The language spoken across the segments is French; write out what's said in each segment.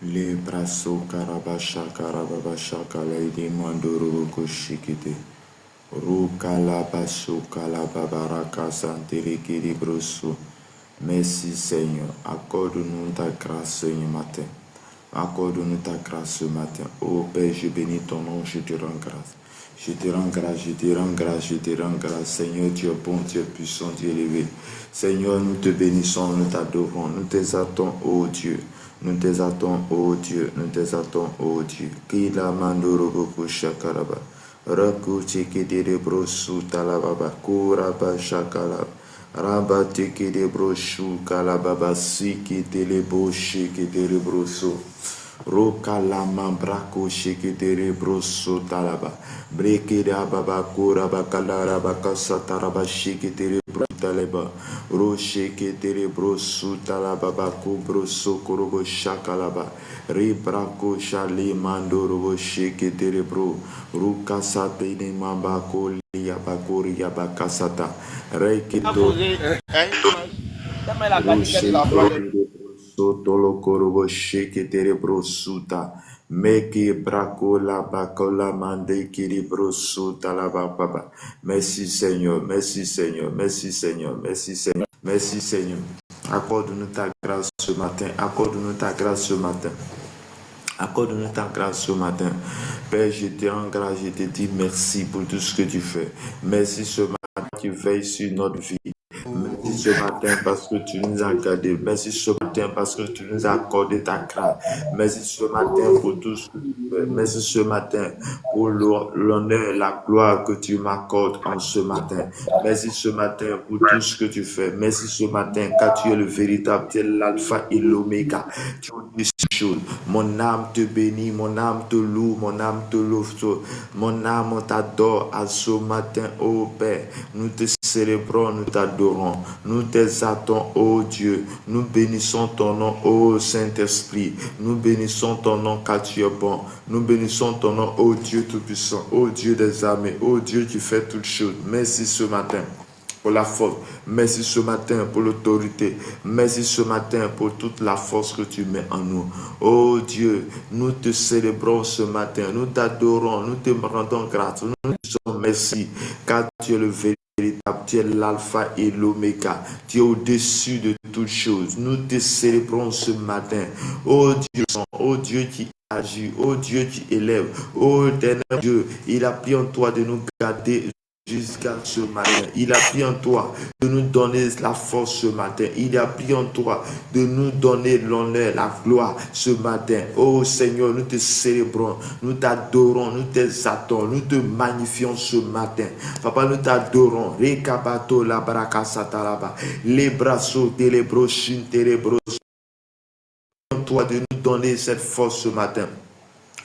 Le brasso carabasha carababasha calaidi mandoro koshikite. Rukalabasu kalababaraka santiriki di brosso. Merci Seigneur, accorde-nous ta grâce ce matin. Accorde-nous ta grâce ce matin. Oh Père, je bénis ton nom, je te rends grâce. Je te rends grâce, je te rends grâce, je te rends grâce. Seigneur, tu es bon, tu es puissant, tu es élevé. Seigneur, nous te bénissons, nous t'adorons, nous t'exaltons, ô Dieu. Nous t'exaltons, ô Dieu, nous t'exaltons, ô Dieu. Kila mandoro boko shakaraba. Raku chikidere brosu talababa. Kuraba shakalaba. Rabate kede broshu kalababa siki telebo shikidere brosu. Rokalama brako shikidere brosu talaba. Brekida baba kuraba kalaraba kasataraba shikidere taleba. Roche ketere brosu talababa kubroso korobo shakalaba. Ribrako shali mandorobo sheketere bro. Rukasate ne mambako liyabakori yabakasata. Reketo. Roche ketere brosu tolo korobo sheketere brosuta. Meki brako la bakola mande kiri brosu talababa. Merci Seigneur, merci Seigneur, merci Seigneur, merci Seigneur, merci Seigneur. Accorde-nous ta grâce ce matin, accorde-nous ta grâce ce matin. Accorde-nous ta grâce ce matin. Père, je te rends grâce, je te dis merci pour tout ce que tu fais. Merci ce matin, tu veilles sur notre vie. Merci ce matin parce que tu nous as gardés. Merci ce matin parce que tu nous as accordé ta grâce. Merci ce matin pour tout ce que tu fais. Merci ce matin pour l'honneur et la gloire que tu m'accordes en ce matin. Merci ce matin pour tout ce que tu fais. Merci ce matin car tu es le véritable, tu es l'alpha et l'oméga. Tu es choses. Mon âme te bénit, mon âme te loue, mon âme te loue. Mon âme t'adore à ce matin, ô Père. Nous te célébrons, nous t'adorons, nous t'exaltons, ô Dieu. Nous bénissons ton nom, ô Saint-Esprit. Nous bénissons ton nom car tu es bon. Nous bénissons ton nom, ô Dieu Tout-Puissant, ô Dieu des armées, ô Dieu qui fait toutes choses. Merci ce matin pour la force. Merci ce matin pour l'autorité. Merci ce matin pour toute la force que tu mets en nous. Oh Dieu, nous te célébrons ce matin. Nous t'adorons. Nous te rendons grâce. Nous te disons merci car tu es le véritable. Tu es l'alpha et l'oméga. Tu es au-dessus de toutes choses. Nous te célébrons ce matin. Oh Dieu qui agit. Oh Dieu qui élève. Oh éternel Dieu, il a pris en toi de nous garder jusqu'à ce matin. Il a pris en toi de nous donner la force ce matin. Il a pris en toi de nous donner l'honneur, la gloire ce matin. Oh Seigneur, nous te célébrons, nous t'adorons, nous t'exaltons, nous te magnifions ce matin. Papa, nous t'adorons. Rekabato la baraka satalaba. Les bras les brochines, les bros. En toi de nous donner cette force ce matin.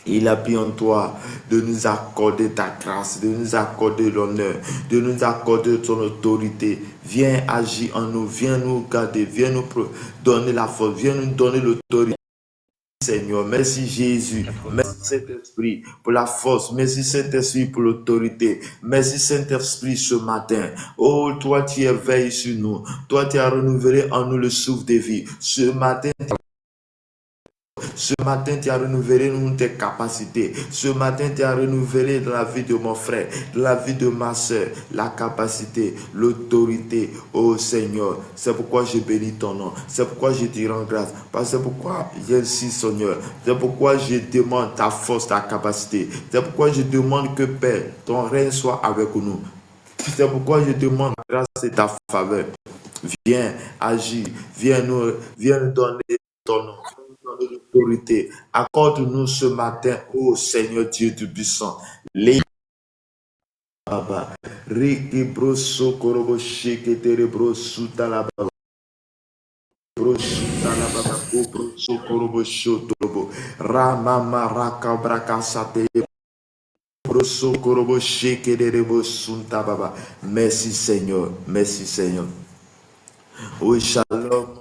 Il a pris en toi de nous accorder ta grâce, de nous accorder l'honneur, de nous accorder ton autorité. Viens agir en nous, viens nous garder, viens nous donner la force, viens nous donner l'autorité. Seigneur, merci Jésus, merci Saint-Esprit pour la force, merci Saint-Esprit pour l'autorité, merci Saint-Esprit ce matin. Oh, toi tu es veillé sur nous, toi tu as renouvelé en nous le souffle de vie. Ce matin, tu as renouvelé tes capacités. Ce matin, tu as renouvelé dans la vie de mon frère, dans la vie de ma soeur, la capacité, l'autorité. Oh Seigneur, c'est pourquoi je bénis ton nom. C'est pourquoi je te rends grâce. Parce que c'est pourquoi j'insiste, Seigneur. C'est pourquoi je demande ta force, ta capacité. C'est pourquoi je demande que, Père, ton règne soit avec nous. C'est pourquoi je demande grâce et ta faveur. Viens agir, viens nous donner ton nom. L'autorité. Accorde-nous ce matin, ô Seigneur Dieu Tout-Puissant, les Baba, Riki broso korobo sheke tere brosu talababa, brosu talababa, broso korobo shotorobo, Ramama raka braka sate, broso korobo sheke tere brosu tababa. Merci Seigneur, merci Seigneur. Oui, shalom,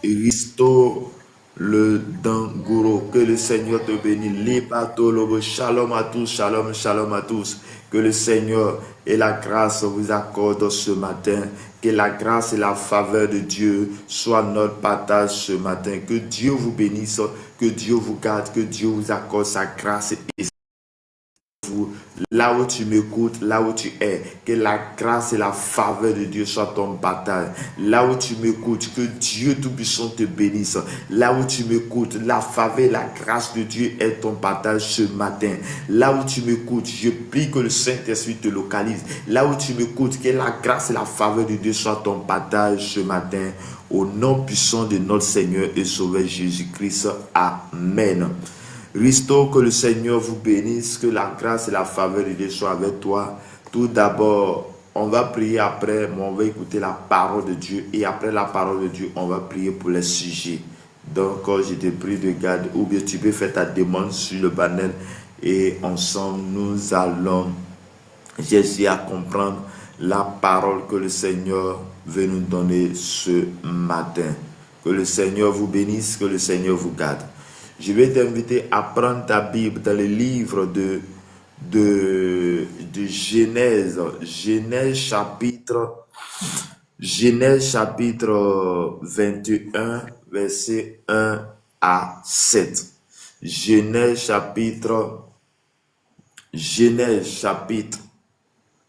Risto. le Danguro. Que le Seigneur te bénisse. Libatolobo. Shalom à tous, shalom, shalom à tous. Que le Seigneur et la grâce vous accordent ce matin. Que la grâce et la faveur de Dieu soient notre partage ce matin. Que Dieu vous bénisse, que Dieu vous garde, que Dieu vous accorde sa grâce et vous, là où tu m'écoutes, là où tu es, que la grâce et la faveur de Dieu soient ton partage. Là où tu m'écoutes, que Dieu Tout-Puissant te bénisse. Là où tu m'écoutes, la faveur et la grâce de Dieu est ton partage ce matin. Là où tu m'écoutes, je prie que le Saint-Esprit te localise. Là où tu m'écoutes, que la grâce et la faveur de Dieu soient ton partage ce matin. Au nom puissant de notre Seigneur et Sauveur Jésus-Christ. Amen. Risto, que le Seigneur vous bénisse, que la grâce et la faveur de Dieu soient avec toi. Tout d'abord, on va prier après, mais on va écouter la parole de Dieu. Et après la parole de Dieu, on va prier pour les sujets. Donc, je te prie de garder, ou bien tu peux faire ta demande sur le panel. Et ensemble, nous allons essayer à comprendre la parole que le Seigneur veut nous donner ce matin. Que le Seigneur vous bénisse, que le Seigneur vous garde. Je vais t'inviter à prendre ta Bible dans le livre de Genèse. Genèse chapitre 21, verset 1 à 7. Genèse chapitre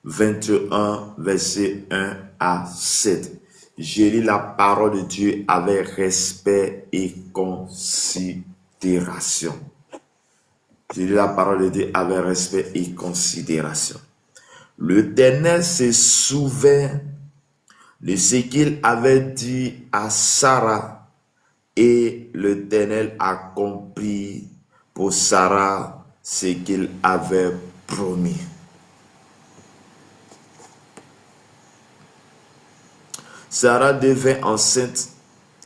21, verset 1 à 7. Je lis la parole de Dieu avec respect et considération. Je lis la parole de Dieu avec respect et considération. L'Éternel se souvint de ce qu'il avait dit à Sarah, et l'Éternel accomplit pour Sarah ce qu'il avait promis. Sarah devint enceinte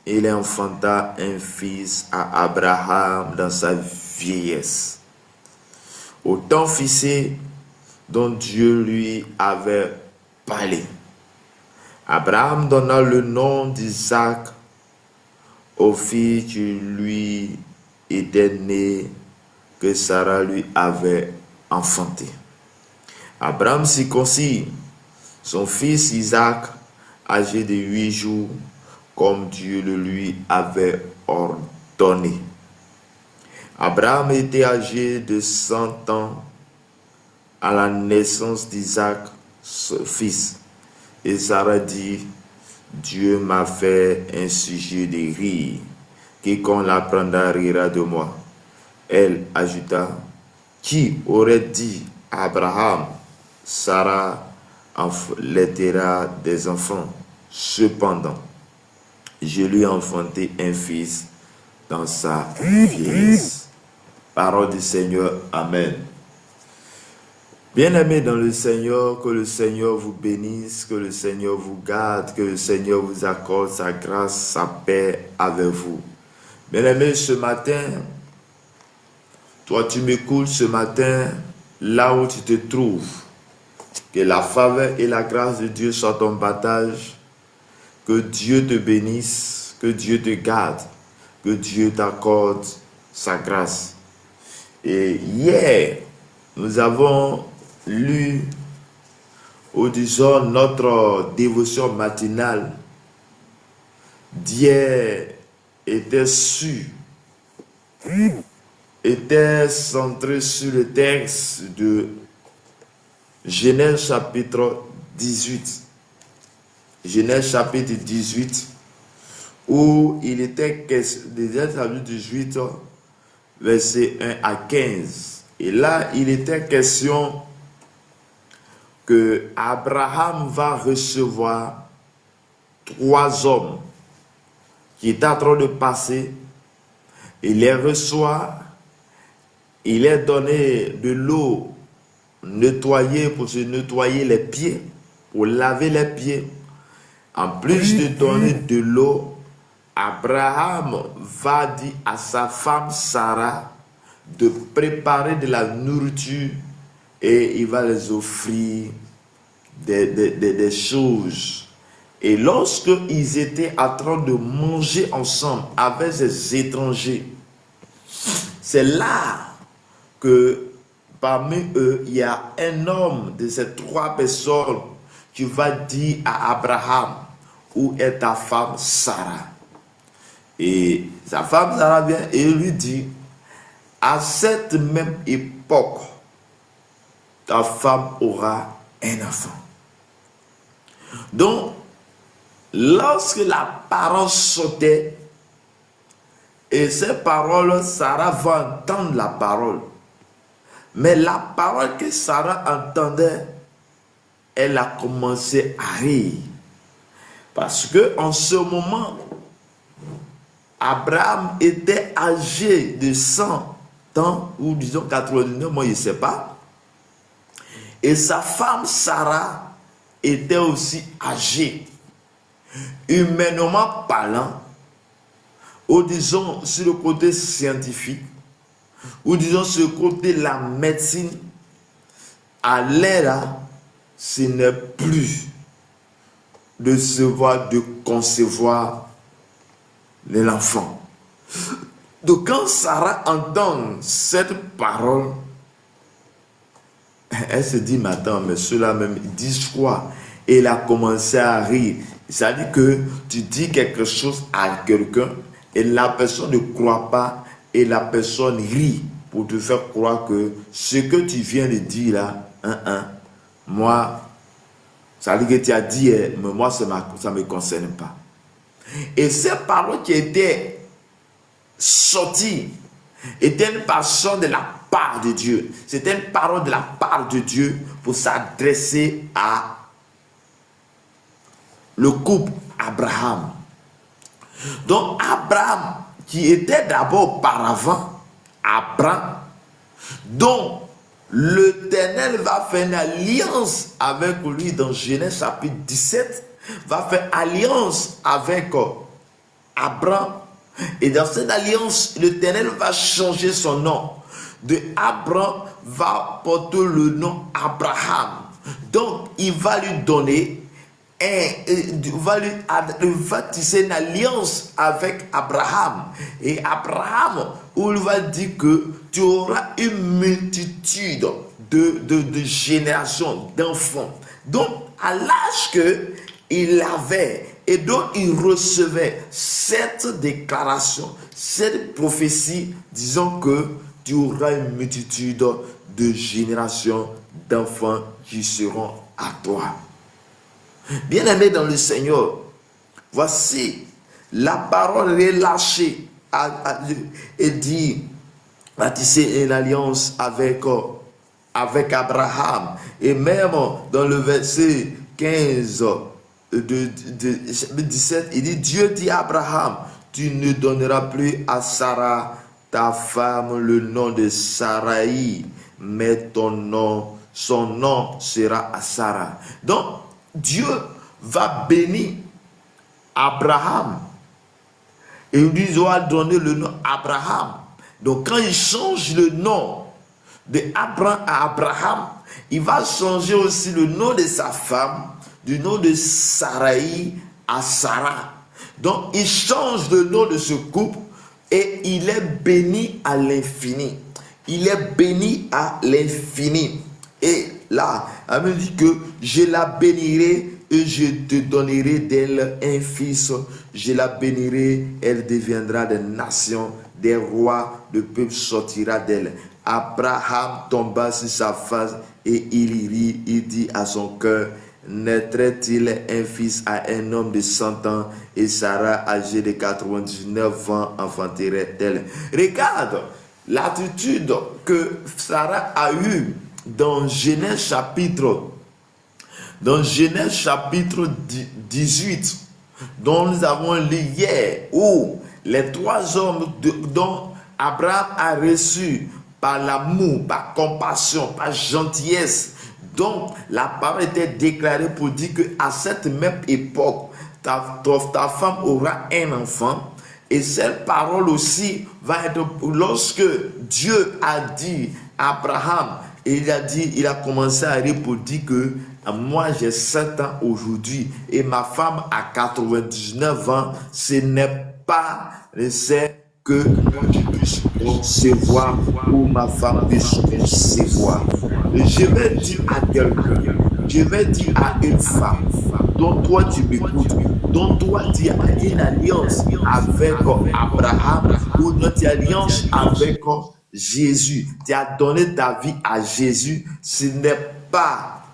et il enfanta un fils à Abraham dans sa vieillesse, au temps fixé dont Dieu lui avait parlé. Abraham donna le nom d'Isaac au fils qui lui était né, que Sarah lui avait enfanté. Abraham circoncit son fils Isaac, âgé de 8 jours, comme Dieu le lui avait ordonné. Abraham était âgé de 100 ans à la naissance d'Isaac, son fils. Et Sarah dit, Dieu m'a fait un sujet de rire. Quiconque l'apprendra rira de moi. Elle ajouta, qui aurait dit à Abraham, Sarah allaitera des enfants. Cependant, je lui ai enfanté un fils dans sa vieillesse. Parole du Seigneur. Amen. Bien-aimés dans le Seigneur, que le Seigneur vous bénisse, que le Seigneur vous garde, que le Seigneur vous accorde sa grâce, sa paix avec vous. Bien-aimés, ce matin, toi tu m'écoutes ce matin, là où tu te trouves, que la faveur et la grâce de Dieu soient ton partage, que Dieu te bénisse, que Dieu te garde, que Dieu t'accorde sa grâce. Et hier, nous avons lu, ou disons notre dévotion matinale d'hier était centrée sur le texte de Genèse chapitre 18. Genèse chapitre 18, où il était question, Genèse chapitre 18, verset 1 à 15. Et là, il était question que Abraham va recevoir 3 hommes qui étaient en train de passer. Il les reçoit, il leur donné de l'eau nettoyée pour se nettoyer les pieds, pour laver les pieds. En plus de donner de l'eau, Abraham va dire à sa femme Sarah de préparer de la nourriture et il va les offrir des choses. Et lorsqu'ils étaient en train de manger ensemble avec ces étrangers, c'est là que parmi eux, il y a un homme de ces 3 personnes qui va dire à Abraham, où est ta femme Sarah? Et sa femme Sarah vient et lui dit, à cette même époque, ta femme aura un enfant. Donc, lorsque la parole sautait, et ces paroles, Sarah va entendre la parole. Mais la parole que Sarah entendait, elle a commencé à rire. Parce que en ce moment, Abraham était âgé de 100 ans, ou disons 89, moi je ne sais pas. Et sa femme Sarah était aussi âgée. Humainement parlant, ou disons sur le côté scientifique, ou disons sur le côté de la médecine, à l'ère, ce n'est plus de concevoir l'enfant. Donc quand Sarah entend cette parole, elle se dit, mais attends, mais ceux-là même, ils disent quoi? Et elle a commencé à rire. C'est-à-dire que tu dis quelque chose à quelqu'un et la personne ne croit pas et la personne rit pour te faire croire que ce que tu viens de dire là, moi, ça veut dire que tu as dit, mais moi, ça ne me concerne pas. Et ces paroles qui étaient sorties étaient une parole de la part de Dieu. C'était une parole de la part de Dieu pour s'adresser à le couple Abraham. Donc Abraham, qui était d'abord auparavant Abraham, dont l'Éternel va faire une alliance avec lui dans Genèse chapitre 17, va faire alliance avec Abraham. Et dans cette alliance, l'Éternel va changer son nom. De Abraham va porter le nom Abraham. Donc, il va lui donner, va tisser une alliance avec Abraham. Et Abraham, où il va dire que tu auras une multitude de générations, d'enfants. Donc, à l'âge qu'il avait, et donc il recevait cette déclaration, cette prophétie, disant que tu auras une multitude de générations d'enfants qui seront à toi. Bien-aimé dans le Seigneur, voici la parole relâchée et dit, va tisser une alliance avec Abraham. Et même dans le verset 15 de 17, il dit, Dieu dit à Abraham, tu ne donneras plus à Sarah, ta femme, le nom de Sarai, mais son nom sera à Sarah. Donc, Dieu va bénir Abraham et il lui doit donner le nom Abraham. Donc, quand il change le nom de Abraham à Abraham, il va changer aussi le nom de sa femme, du nom de Sarai à Sarah. Donc, il change le nom de ce couple et il est béni à l'infini. Il est béni à l'infini. Et là, elle me dit que je la bénirai et je te donnerai d'elle un fils. Je la bénirai, elle deviendra des nations, des rois, le peuple sortira d'elle. Abraham tomba sur sa face et il rit, il dit à son cœur, naîtrait-il un fils à un homme de 100 ans et Sarah, âgée de 99 ans, enfanterait-elle. Regarde l'attitude que Sarah a eue dans Genèse chapitre 18, dont nous avons lu hier, où les 3 hommes dont Abraham a reçu par l'amour, par compassion, par gentillesse. Donc, la parole était déclarée pour dire qu'à cette même époque, ta femme aura un enfant. Et cette parole aussi va être, lorsque Dieu a dit à Abraham, il a commencé à rire pour dire que moi j'ai 7 ans aujourd'hui et ma femme a 99 ans, ce n'est pas c'est que moi je puisse concevoir ou ma femme puisse concevoir. Je vais dire à quelqu'un, je vais dire à une femme dont toi tu m'écoutes, dont toi tu as une alliance avec Abraham ou notre alliance avec Jésus, tu as donné ta vie à Jésus, ce n'est pas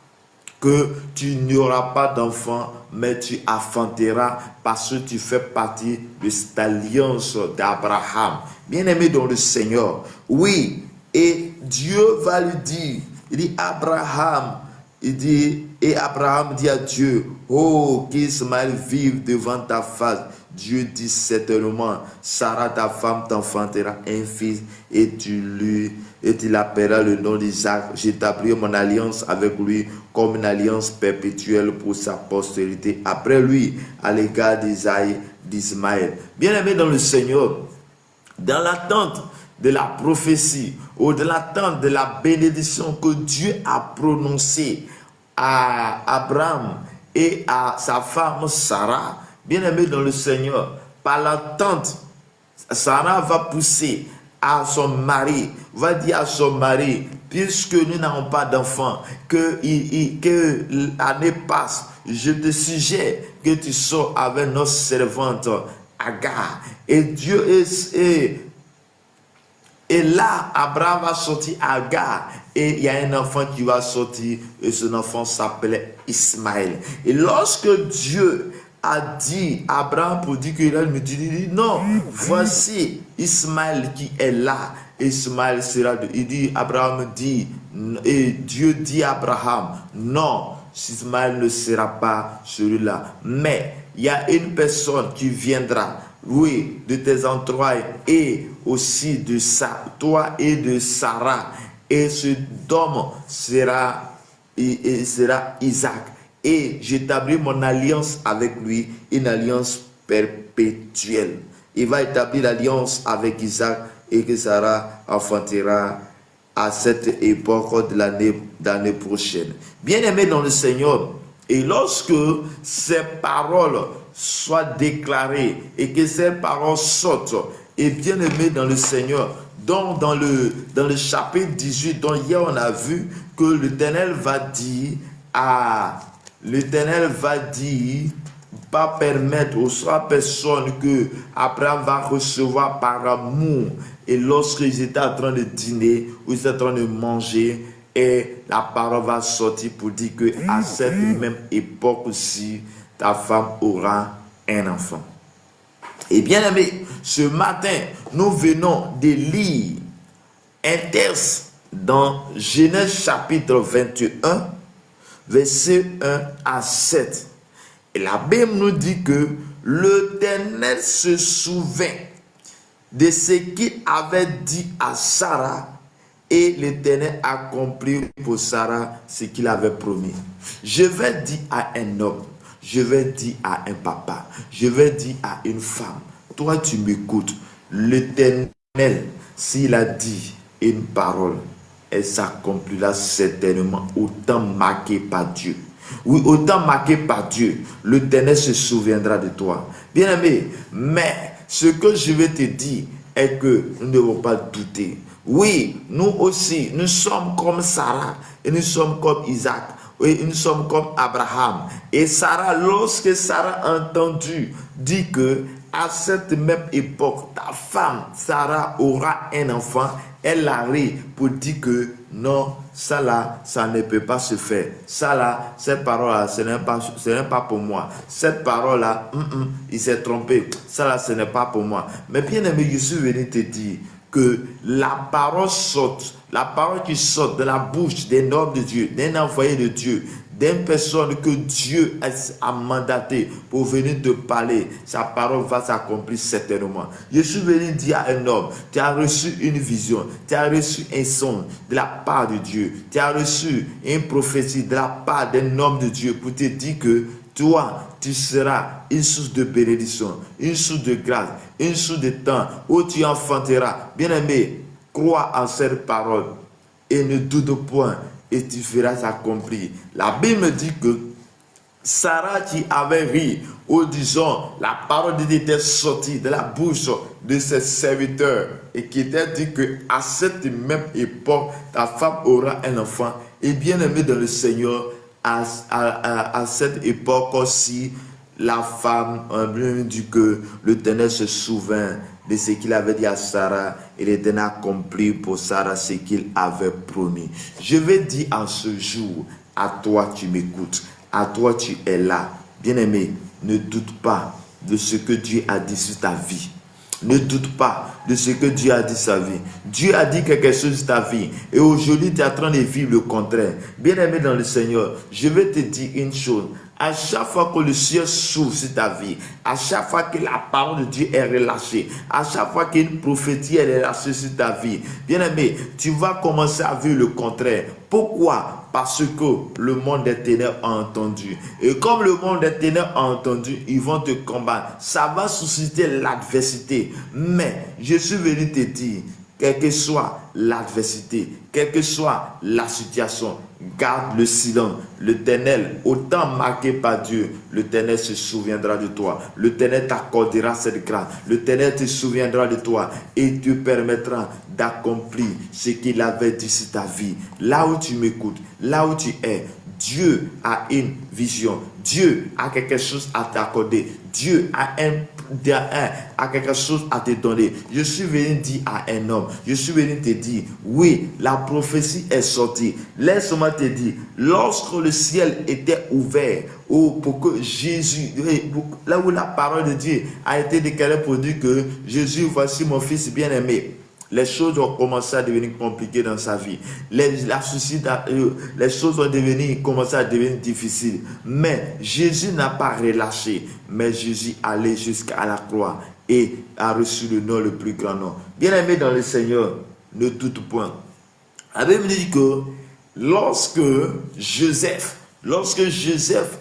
que tu n'auras pas d'enfant, mais tu enfanteras parce que tu fais partie de cette alliance d'Abraham. Bien-aimé dans le Seigneur, oui, et Dieu va lui dire, il dit Abraham, il dit, et Abraham dit à Dieu, oh, qu'Ismaël vive devant ta face. Dieu dit certainement, Sarah, ta femme, t'enfantera un fils et tu l'appelleras le nom d'Isaac. J'établirai mon alliance avec lui comme une alliance perpétuelle pour sa postérité après lui à l'égard d'Ismaël. Bien-aimé dans le Seigneur, dans l'attente de la prophétie ou de l'attente de la bénédiction que Dieu a prononcée à Abraham et à sa femme Sarah, bien-aimé dans le Seigneur, par l'attente, Sarah va pousser à son mari, va dire à son mari, puisque nous n'avons pas d'enfant, que l'année passe, je te suggère que tu sors avec notre servante Agar. Et Dieu et là, Abraham va sortir Agar et il y a un enfant qui va sortir et son enfant s'appelait Ismaël. Et lorsque Dieu a dit à Abraham pour dire qu'il me dit non, voici Ismaël qui est là. Ismaël sera il dit, Abraham dit, et Dieu dit à Abraham, non, Ismaël ne sera pas celui-là. Mais il y a une personne qui viendra, oui, de tes entrailles et aussi de toi et de Sarah. Et ce homme sera Isaac. Et j'établis mon alliance avec lui, une alliance perpétuelle. Il va établir l'alliance avec Isaac et que Sarah enfantera à cette époque de l'année prochaine. Bien-aimé dans le Seigneur, et lorsque ces paroles soient déclarées et que ces paroles sortent, et bien-aimé dans le Seigneur, donc dans le chapitre 18, dont hier on a vu que l'Éternel va dire pas permettre aux 3 personnes que Abraham va recevoir par amour. Et lorsqu'ils étaient en train de dîner, ou ils étaient en train de manger, et la parole va sortir pour dire que à cette même époque aussi, ta femme aura un enfant. Et bien aimé, ce matin, nous venons de lire un texte dans Genèse chapitre 21, verset 1 à 7. Et la Bible nous dit que l'Éternel se souvint de ce qu'il avait dit à Sarah et l'Éternel accomplit pour Sarah ce qu'il avait promis. Je vais dire à un homme, je vais dire à un papa, je vais dire à une femme, toi tu m'écoutes, l'Éternel, s'il a dit une parole, elle s'accomplira certainement autant marqué par Dieu. Oui, autant marqué par Dieu, l'Éternel se souviendra de toi. Bien-aimé, mais ce que je vais te dire est que nous ne devons pas douter. Oui, nous aussi, nous sommes comme Sarah et nous sommes comme Isaac. Oui, nous sommes comme Abraham. Et Sarah, lorsque Sarah a entendu dire que à cette même époque, ta femme, Sarah, aura un enfant, elle arrive pour dire que non, ça là, ça ne peut pas se faire. Ça là, cette parole-là, ce n'est pas pour moi. Cette parole-là, il s'est trompé. Ça là, ce n'est pas pour moi. Mais bien aimé, je suis venu te dire que la parole saute, la parole qui sort de la bouche d'un homme de Dieu, d'un envoyé de Dieu, d'une personne que Dieu a mandaté pour venir te parler, sa parole va s'accomplir certainement. Je suis venu dire à un homme, tu as reçu une vision, tu as reçu un son de la part de Dieu, tu as reçu une prophétie de la part d'un homme de Dieu pour te dire que toi, tu seras une source de bénédiction, une source de grâce, une source de temps où tu enfanteras. Bien-aimé, crois en cette parole et ne doute point et tu feras s'accomplir. La Bible me dit que Sarah qui avait ri, ou disons, la parole de Dieu était sortie de la bouche de ses serviteurs et qui était dit que à cette même époque, ta femme aura un enfant. Et bien aimé dans le Seigneur, à cette époque aussi, la femme dit que l'Éternel se souvint de ce qu'il avait dit à Sarah et l'Éternel accomplit pour Sarah ce qu'il avait promis. Je vais dire en ce jour, à toi tu m'écoutes, à toi tu es là. Bien-aimé, ne doute pas de ce que Dieu a dit sur ta vie. Ne doute pas de ce que Dieu a dit sur ta vie. Dieu a dit quelque chose sur ta vie. Et aujourd'hui, tu es en train de vivre le contraire. Bien-aimé dans le Seigneur, je vais te dire une chose. À chaque fois que le ciel s'ouvre sur ta vie, à chaque fois que la parole de Dieu est relâchée, à chaque fois qu'une prophétie est relâchée sur ta vie, bien-aimé, tu vas commencer à vivre le contraire. Pourquoi? Parce que le monde des ténèbres a entendu. Et comme le monde des ténèbres a entendu, ils vont te combattre. Ça va susciter l'adversité. Mais je suis venu te dire, quelle que soit l'adversité, quelle que soit la situation, garde le silence. L'Éternel, autant marqué par Dieu, l'Éternel se souviendra de toi. L'Éternel t'accordera cette grâce. L'Éternel te souviendra de toi et te permettra d'accomplir ce qu'il avait dit sur ta vie. Là où tu m'écoutes, là où tu es, Dieu a une vision. Dieu a quelque chose à t'accorder. Dieu a quelque chose à te donner. Je suis venu dire à un homme, je suis venu te dire, oui, la prophétie est sortie. Laisse-moi te dire, lorsque le ciel était ouvert, pour que Jésus, là où la parole de Dieu a été déclarée pour dire que Jésus, voici mon fils bien-aimé, les choses ont commencé à devenir compliquées dans sa vie. Les choses ont commencé à devenir difficiles. Mais Jésus n'a pas relâché. Mais Jésus allait jusqu'à la croix et a reçu le nom, le plus grand nom. Bien-aimé dans le Seigneur, ne doute point. La Bible dit que lorsque Joseph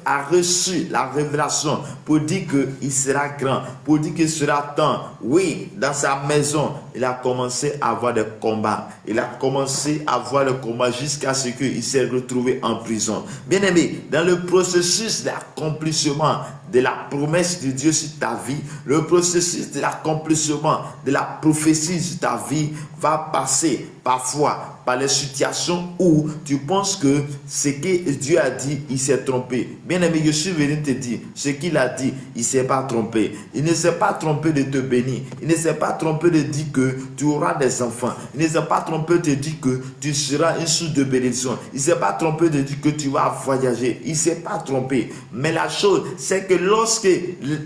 a reçu la révélation pour dire qu'il sera grand, pour dire qu'il sera temps, oui, dans sa maison, il a commencé à avoir des combats. Il a commencé à avoir des combats jusqu'à ce qu'il s'est retrouvé en prison. Bien aimé, dans le processus d'accomplissement de la promesse de Dieu sur ta vie, le processus de l'accomplissement de la prophétie sur ta vie va passer parfois par les situations où tu penses que ce que Dieu a dit, il s'est trompé. Bien aimé, je suis venu te dire, ce qu'il a dit, il ne s'est pas trompé. Il ne s'est pas trompé de te bénir. Il ne s'est pas trompé de dire que tu auras des enfants. Il ne s'est pas trompé de dire que tu seras une source de bénédiction. Il ne s'est pas trompé de dire que tu vas voyager. Il ne s'est pas trompé. Mais la chose, c'est que lorsque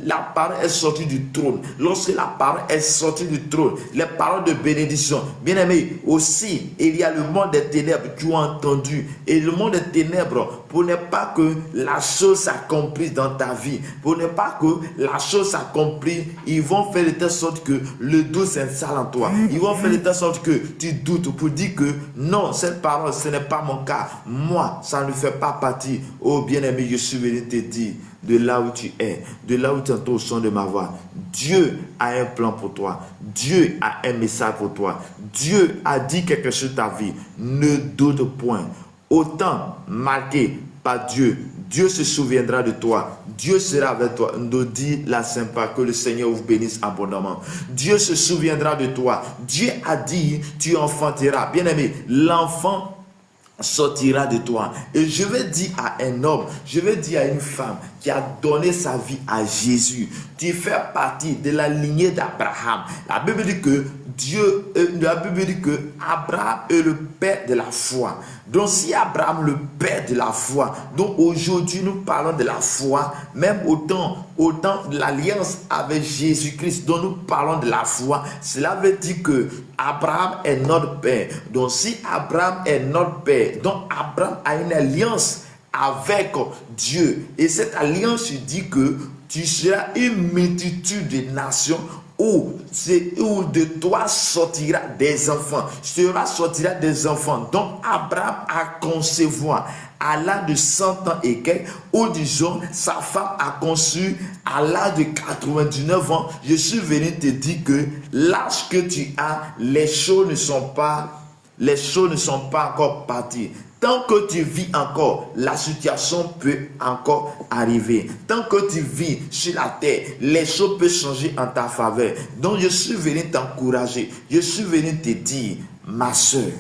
la parole est sortie du trône, lorsque la parole est sortie du trône, les paroles de bénédiction, bien aimé, aussi, il y a le monde des ténèbres qui ont entendu. Et le monde des ténèbres, pour ne pas que la chose s'accomplisse dans ta vie, pour ne pas que la chose s'accomplisse, ils vont faire de telle sorte que le doute s'installe en toi. Ils vont faire de telle sorte que tu doutes pour dire que non, cette parole, ce n'est pas mon cas. Moi, ça ne fait pas partie. Oh bien-aimé, je suis venu te dire, de là où tu es, de là où tu entends au son de ma voix, Dieu a un plan pour toi. Dieu a un message pour toi. Dieu a dit quelque chose de ta vie. Ne doute point. Autant marqué par Dieu, Dieu se souviendra de toi. Dieu sera avec toi. Nous dit la Sainte Parole, que le Seigneur vous bénisse abondamment. Dieu se souviendra de toi. Dieu a dit, tu enfanteras. Bien-aimé, l'enfant sortira de toi. Et je vais dire à un homme, je vais dire à une femme qui a donné sa vie à Jésus, tu fais partie de la lignée d'Abraham. La Bible dit que Abraham est le père de la foi. Donc si Abraham le père de la foi, donc aujourd'hui nous parlons de la foi, même autant de l'alliance avec Jésus-Christ dont nous parlons de la foi, cela veut dire que Abraham est notre père. Donc si Abraham est notre père, donc Abraham a une alliance avec Dieu. Et cette alliance dit que tu seras une multitude de nations où de toi sortira des enfants. Sortira des enfants. Donc Abraham a concevoir à l'âge de 100 ans et quelques, ou disons, sa femme a conçu à l'âge de 99 ans. Je suis venu te dire que l'âge que tu as, les choses ne sont pas encore parties. Tant que tu vis encore, la situation peut encore arriver. Tant que tu vis sur la terre, les choses peuvent changer en ta faveur. Donc je suis venu t'encourager. Je suis venu te dire, ma soeur,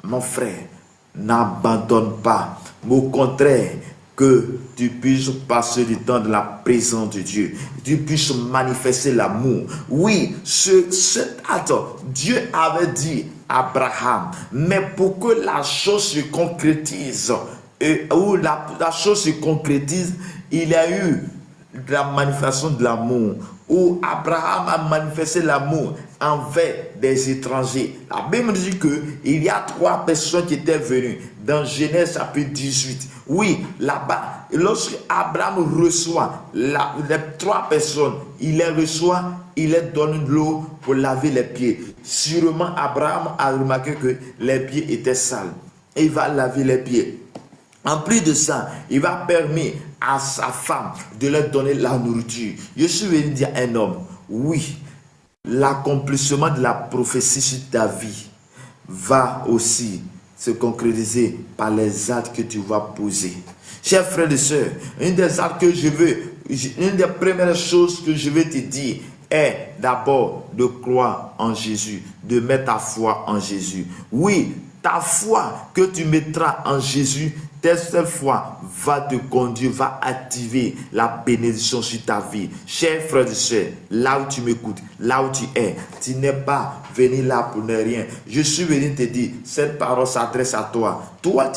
mon frère, n'abandonne pas. Au contraire, que tu puisses passer du temps dans la présence de Dieu. Tu puisses manifester l'amour. Oui, cet acte, Dieu avait dit à Abraham, mais pour que la chose se concrétise, où la chose se concrétise, il y a eu la manifestation de l'amour, où Abraham a manifesté l'amour envers des étrangers. La Bible dit qu'il y a 3 personnes qui étaient venues dans Genèse chapitre 18. Oui, là-bas, lorsque Abraham reçoit les 3 personnes, il les reçoit, il leur donne de l'eau pour laver les pieds. Sûrement, Abraham a remarqué que les pieds étaient sales. Et il va laver les pieds. En plus de ça, il va permettre à sa femme de leur donner la nourriture. Je suis venu dire à un homme, oui, l'accomplissement de la prophétie sur ta vie va aussi se concrétiser par les actes que tu vas poser. Chers frères et sœurs, une des premières choses que je vais te dire est d'abord de croire en Jésus, de mettre ta foi en Jésus. Oui, ta foi que tu mettras en Jésus, cette foi va te conduire, va activer la bénédiction sur ta vie. Chers frères et sœurs, là où tu m'écoutes, là où tu es, tu n'es pas venu là pour ne rien. Je suis venu te dire, cette parole s'adresse à toi. Toi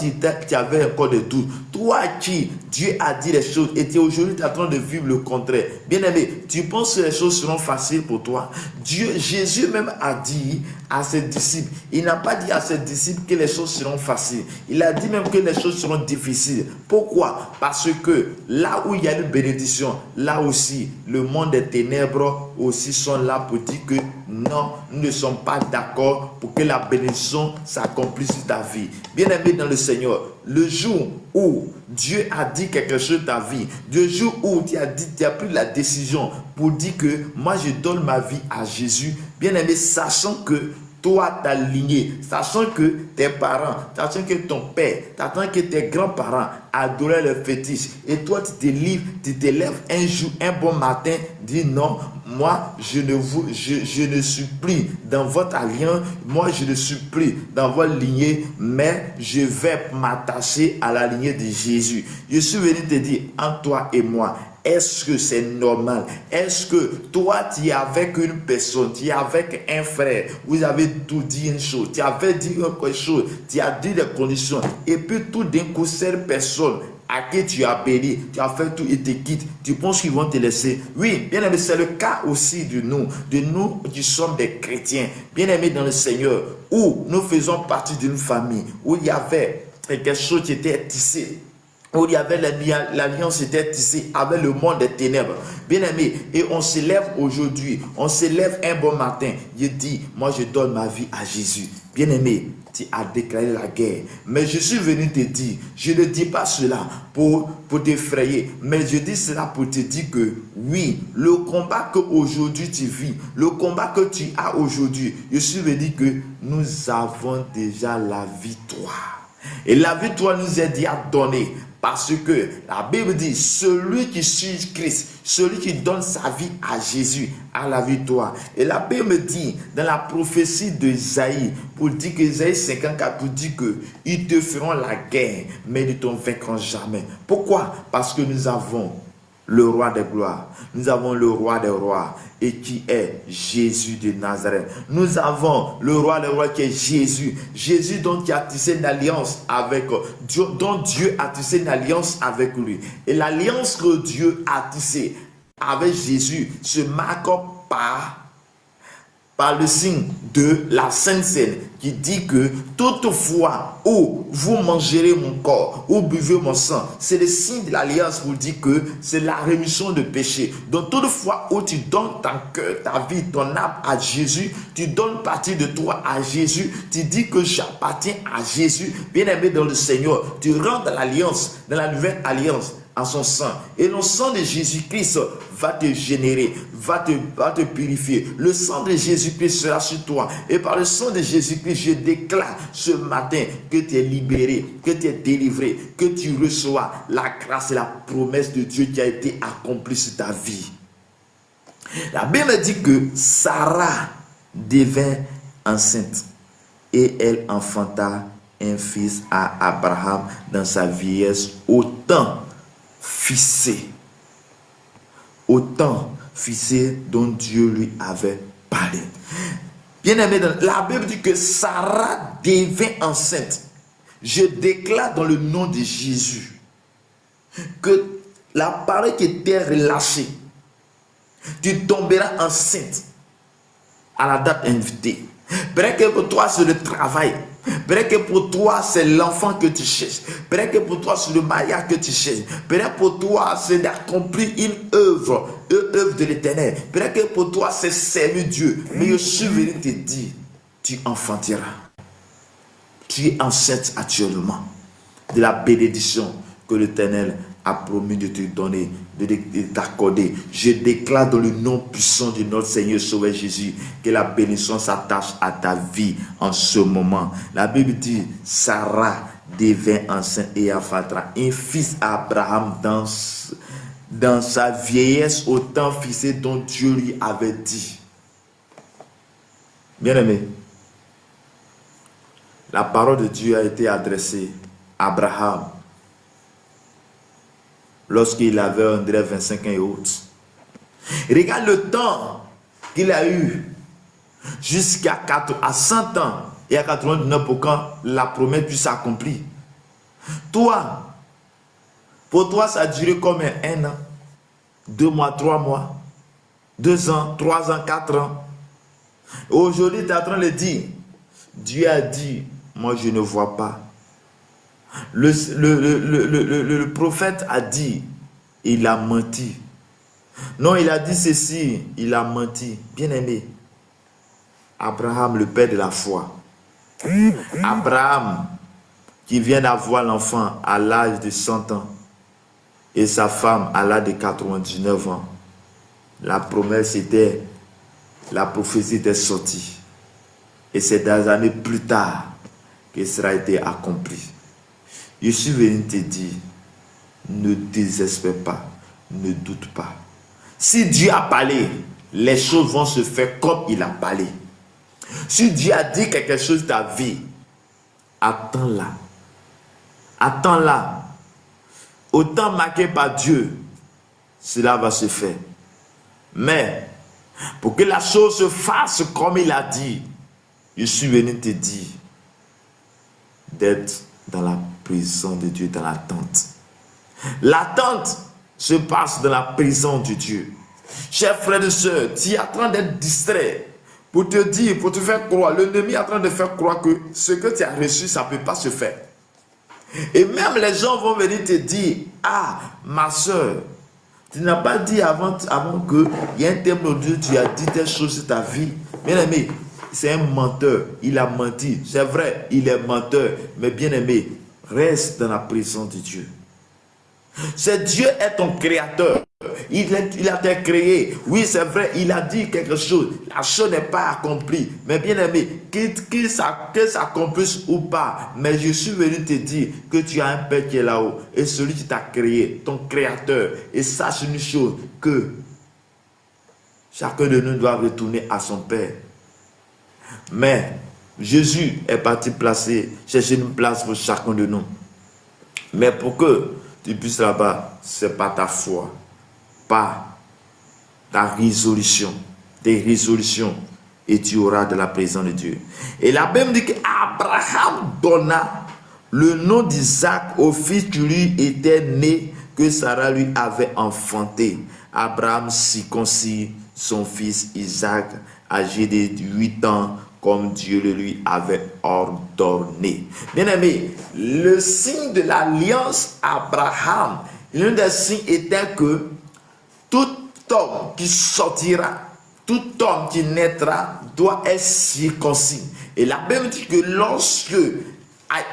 qui avais encore des doutes, toi qui Dieu a dit les choses et aujourd'hui tu es en train de vivre le contraire. Bien aimé, tu penses que les choses seront faciles pour toi? Jésus même a dit à ses disciples, il n'a pas dit à ses disciples que les choses seront faciles. Il a dit même que les choses seront difficiles. Pourquoi? Parce que là où il y a une bénédiction, là aussi, le monde des ténèbres aussi sont là pour dire que non, nous ne sommes pas d'accord pour que la bénédiction s'accomplisse sur ta vie. Bien aimé dans le Seigneur, le jour où Dieu a dit quelque chose de ta vie, le jour où tu as pris la décision pour dire que moi je donne ma vie à Jésus, bien aimé, sachant que toi, ta lignée, sachant que tes parents, sachant que ton père, sachant que tes grands-parents adoraient le fétiche, et toi tu te lèves un jour, un bon matin, dis non, moi je ne suis plus dans votre alliance, moi je ne suis plus dans votre lignée, mais je vais m'attacher à la lignée de Jésus. Je suis venu te dire, en toi et moi, est-ce que c'est normal? Est-ce que toi, tu es avec une personne, tu es avec un frère, vous avez tout dit une chose, tu avais dit quelque chose, tu as dit des conditions, et puis tout d'un coup, cette personne à qui tu as béni, tu as fait tout et te quitte, tu penses qu'ils vont te laisser? Oui, bien aimé, c'est le cas aussi de nous qui sommes des chrétiens, bien aimés dans le Seigneur, où nous faisons partie d'une famille, où il y avait quelque chose qui était tissé, où il y avait l'alliance était tissée avec le monde des ténèbres. Bien aimé, et on se lève aujourd'hui, on se lève un bon matin, je dis, moi je donne ma vie à Jésus. Bien aimé, tu as déclaré la guerre. Mais je suis venu te dire, je ne dis pas cela pour t'effrayer, mais je dis cela pour te dire que oui, le combat que aujourd'hui tu vis, le combat que tu as aujourd'hui, je suis venu que nous avons déjà la victoire. Et la victoire nous est déjà donnée. Parce que la Bible dit, celui qui suit Christ, celui qui donne sa vie à Jésus, a la victoire. Et la Bible dit, dans la prophétie d'Ésaïe, pour dire que Ésaïe 54, pour dire que ils te feront la guerre, mais ils ne t'en vaincront jamais. Pourquoi? Parce que nous avons le roi des gloires, nous avons le roi des rois, et qui est Jésus de Nazareth. Nous avons le roi des rois qui est Jésus. Jésus dont il a tissé une alliance avec Dieu, dont Dieu a tissé une alliance avec lui. Et l'alliance que Dieu a tissée avec Jésus se marque par le signe de la Sainte Seine qui dit que toutefois où vous mangerez mon corps, ou buvez mon sang, c'est le signe de l'alliance pour dire que c'est la rémission de péché. Donc toutefois où tu donnes ton cœur, ta vie, ton âme à Jésus, tu donnes partie de toi à Jésus, tu dis que j'appartiens à Jésus, bien aimé dans le Seigneur, tu rentres dans l'alliance, dans la nouvelle alliance à son sang. Et le sang de Jésus-Christ va te générer, va te purifier. Le sang de Jésus-Christ sera sur toi. Et par le sang de Jésus-Christ, je déclare ce matin que tu es libéré, que tu es délivré, que tu reçois la grâce et la promesse de Dieu qui a été accomplie sur ta vie. La Bible dit que Sarah devint enceinte et elle enfanta un fils à Abraham dans sa vieillesse au temps fixé. Au temps fixé dont Dieu lui avait parlé. Bien-aimé, la Bible dit que Sarah devint enceinte. Je déclare dans le nom de Jésus que la parole qui était relâchée, tu tomberas enceinte à la date invitée. Peut-être que pour toi c'est le travail. Peut-être que pour toi c'est l'enfant que tu cherches. Peut-être que pour toi c'est le mariage que tu cherches. Peut-être que pour toi c'est d'accomplir une œuvre de l'Éternel. Peut-être que pour toi c'est servir Dieu. Mais je suis venu te dire, tu enfanteras. Tu es enceinte actuellement de la bénédiction que l'Éternel a promis de te donner, de t'accorder. Je déclare dans le nom puissant de notre Seigneur Sauveur Jésus que la bénédiction s'attache à ta vie en ce moment. La Bible dit, Sarah devint enceinte et enfantera un fils à Abraham dans sa vieillesse au temps fixé dont Dieu lui avait dit. Bien-aimé, la parole de Dieu a été adressée à Abraham lorsqu'il avait, on dirait, 25 ans et autres. Regarde le temps qu'il a eu jusqu'à 100 ans et à 99 pour quand la promesse puisse s'accomplir. Toi, pour toi, ça a duré combien? 1 an, 2 mois, 3 mois, 2 ans, 3 ans, 4 ans. Aujourd'hui, tu es en train de dire, Dieu a dit, moi je ne vois pas. Le prophète a dit, il a menti. Non, il a dit ceci, il a menti. Bien-aimé, Abraham, le père de la foi. Abraham, qui vient d'avoir l'enfant à l'âge de 100 ans, et sa femme à l'âge de 99 ans. La promesse était, la prophétie était sortie. Et c'est des années plus tard que cela a été accompli. Je suis venu te dire, ne désespère pas, ne doute pas. Si Dieu a parlé, les choses vont se faire comme il a parlé. Si Dieu a dit quelque chose de ta vie, attends-la. Attends-la. Au temps marqué par Dieu, cela va se faire. Mais, pour que la chose se fasse comme il a dit, je suis venu te dire d'être dans la présence de Dieu, dans l'attente. L'attente se passe dans la présence de Dieu. Chers frères et sœurs, tu es en train d'être distrait pour te dire, pour te faire croire, l'ennemi est en train de faire croire que ce que tu as reçu, ça ne peut pas se faire. Et même les gens vont venir te dire, ah, ma soeur, tu n'as pas dit avant qu'il y ait un terme de Dieu, tu as dit telle chose sur ta vie. Bien aimé, c'est un menteur, il a menti. C'est vrai, il est menteur. Mais bien aimé, reste dans la présence de Dieu. C'est Dieu est ton créateur. Il a été créé. Oui, c'est vrai, il a dit quelque chose. La chose n'est pas accomplie. Mais bien aimé, que ça s'accomplisse ou pas. Mais je suis venu te dire que tu as un Père qui est là-haut. Et celui qui t'a créé, ton créateur. Et sache une chose, que chacun de nous doit retourner à son Père. Mais Jésus est parti chercher une place pour chacun de nous. Mais pour que tu puisses là-bas, c'est pas ta foi, pas ta résolution, tes résolutions, et tu auras de la présence de Dieu. Et la Bible dit qu'Abraham donna le nom d'Isaac au fils qui lui était né, que Sarah lui avait enfanté. Abraham circoncit son fils Isaac, âgé de 8 ans, comme Dieu le lui avait ordonné. Bien-aimé, le signe de l'alliance Abraham, l'un des signes était que tout homme qui sortira, tout homme qui naîtra, doit être circoncis. Et la Bible dit que lorsque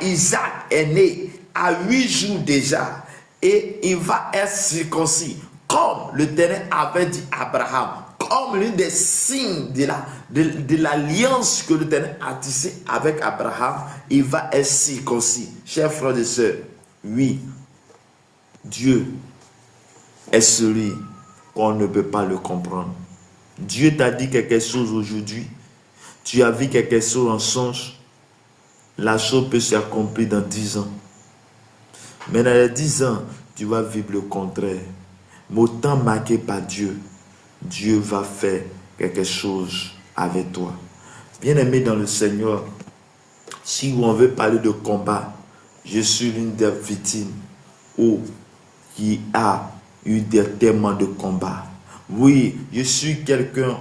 Isaac est né, à 8 jours déjà, et il va être circoncis, comme l'Éternel avait dit à Abraham, comme l'un des signes de l'alliance que l'Éternel a tissée avec Abraham, il va être circoncis. Chers frères et sœurs, oui, Dieu est celui qu'on ne peut pas le comprendre. Dieu t'a dit quelque chose aujourd'hui, tu as vu quelque chose en songe, la chose peut s'accomplir dans 10 ans. Mais dans les 10 ans, tu vas vivre le contraire. Mais au temps marqué par Dieu, Dieu va faire quelque chose avec toi. Bien-aimé dans le Seigneur, si on veut parler de combat, je suis l'une des victimes qui a eu tellement de combats. Oui, je suis quelqu'un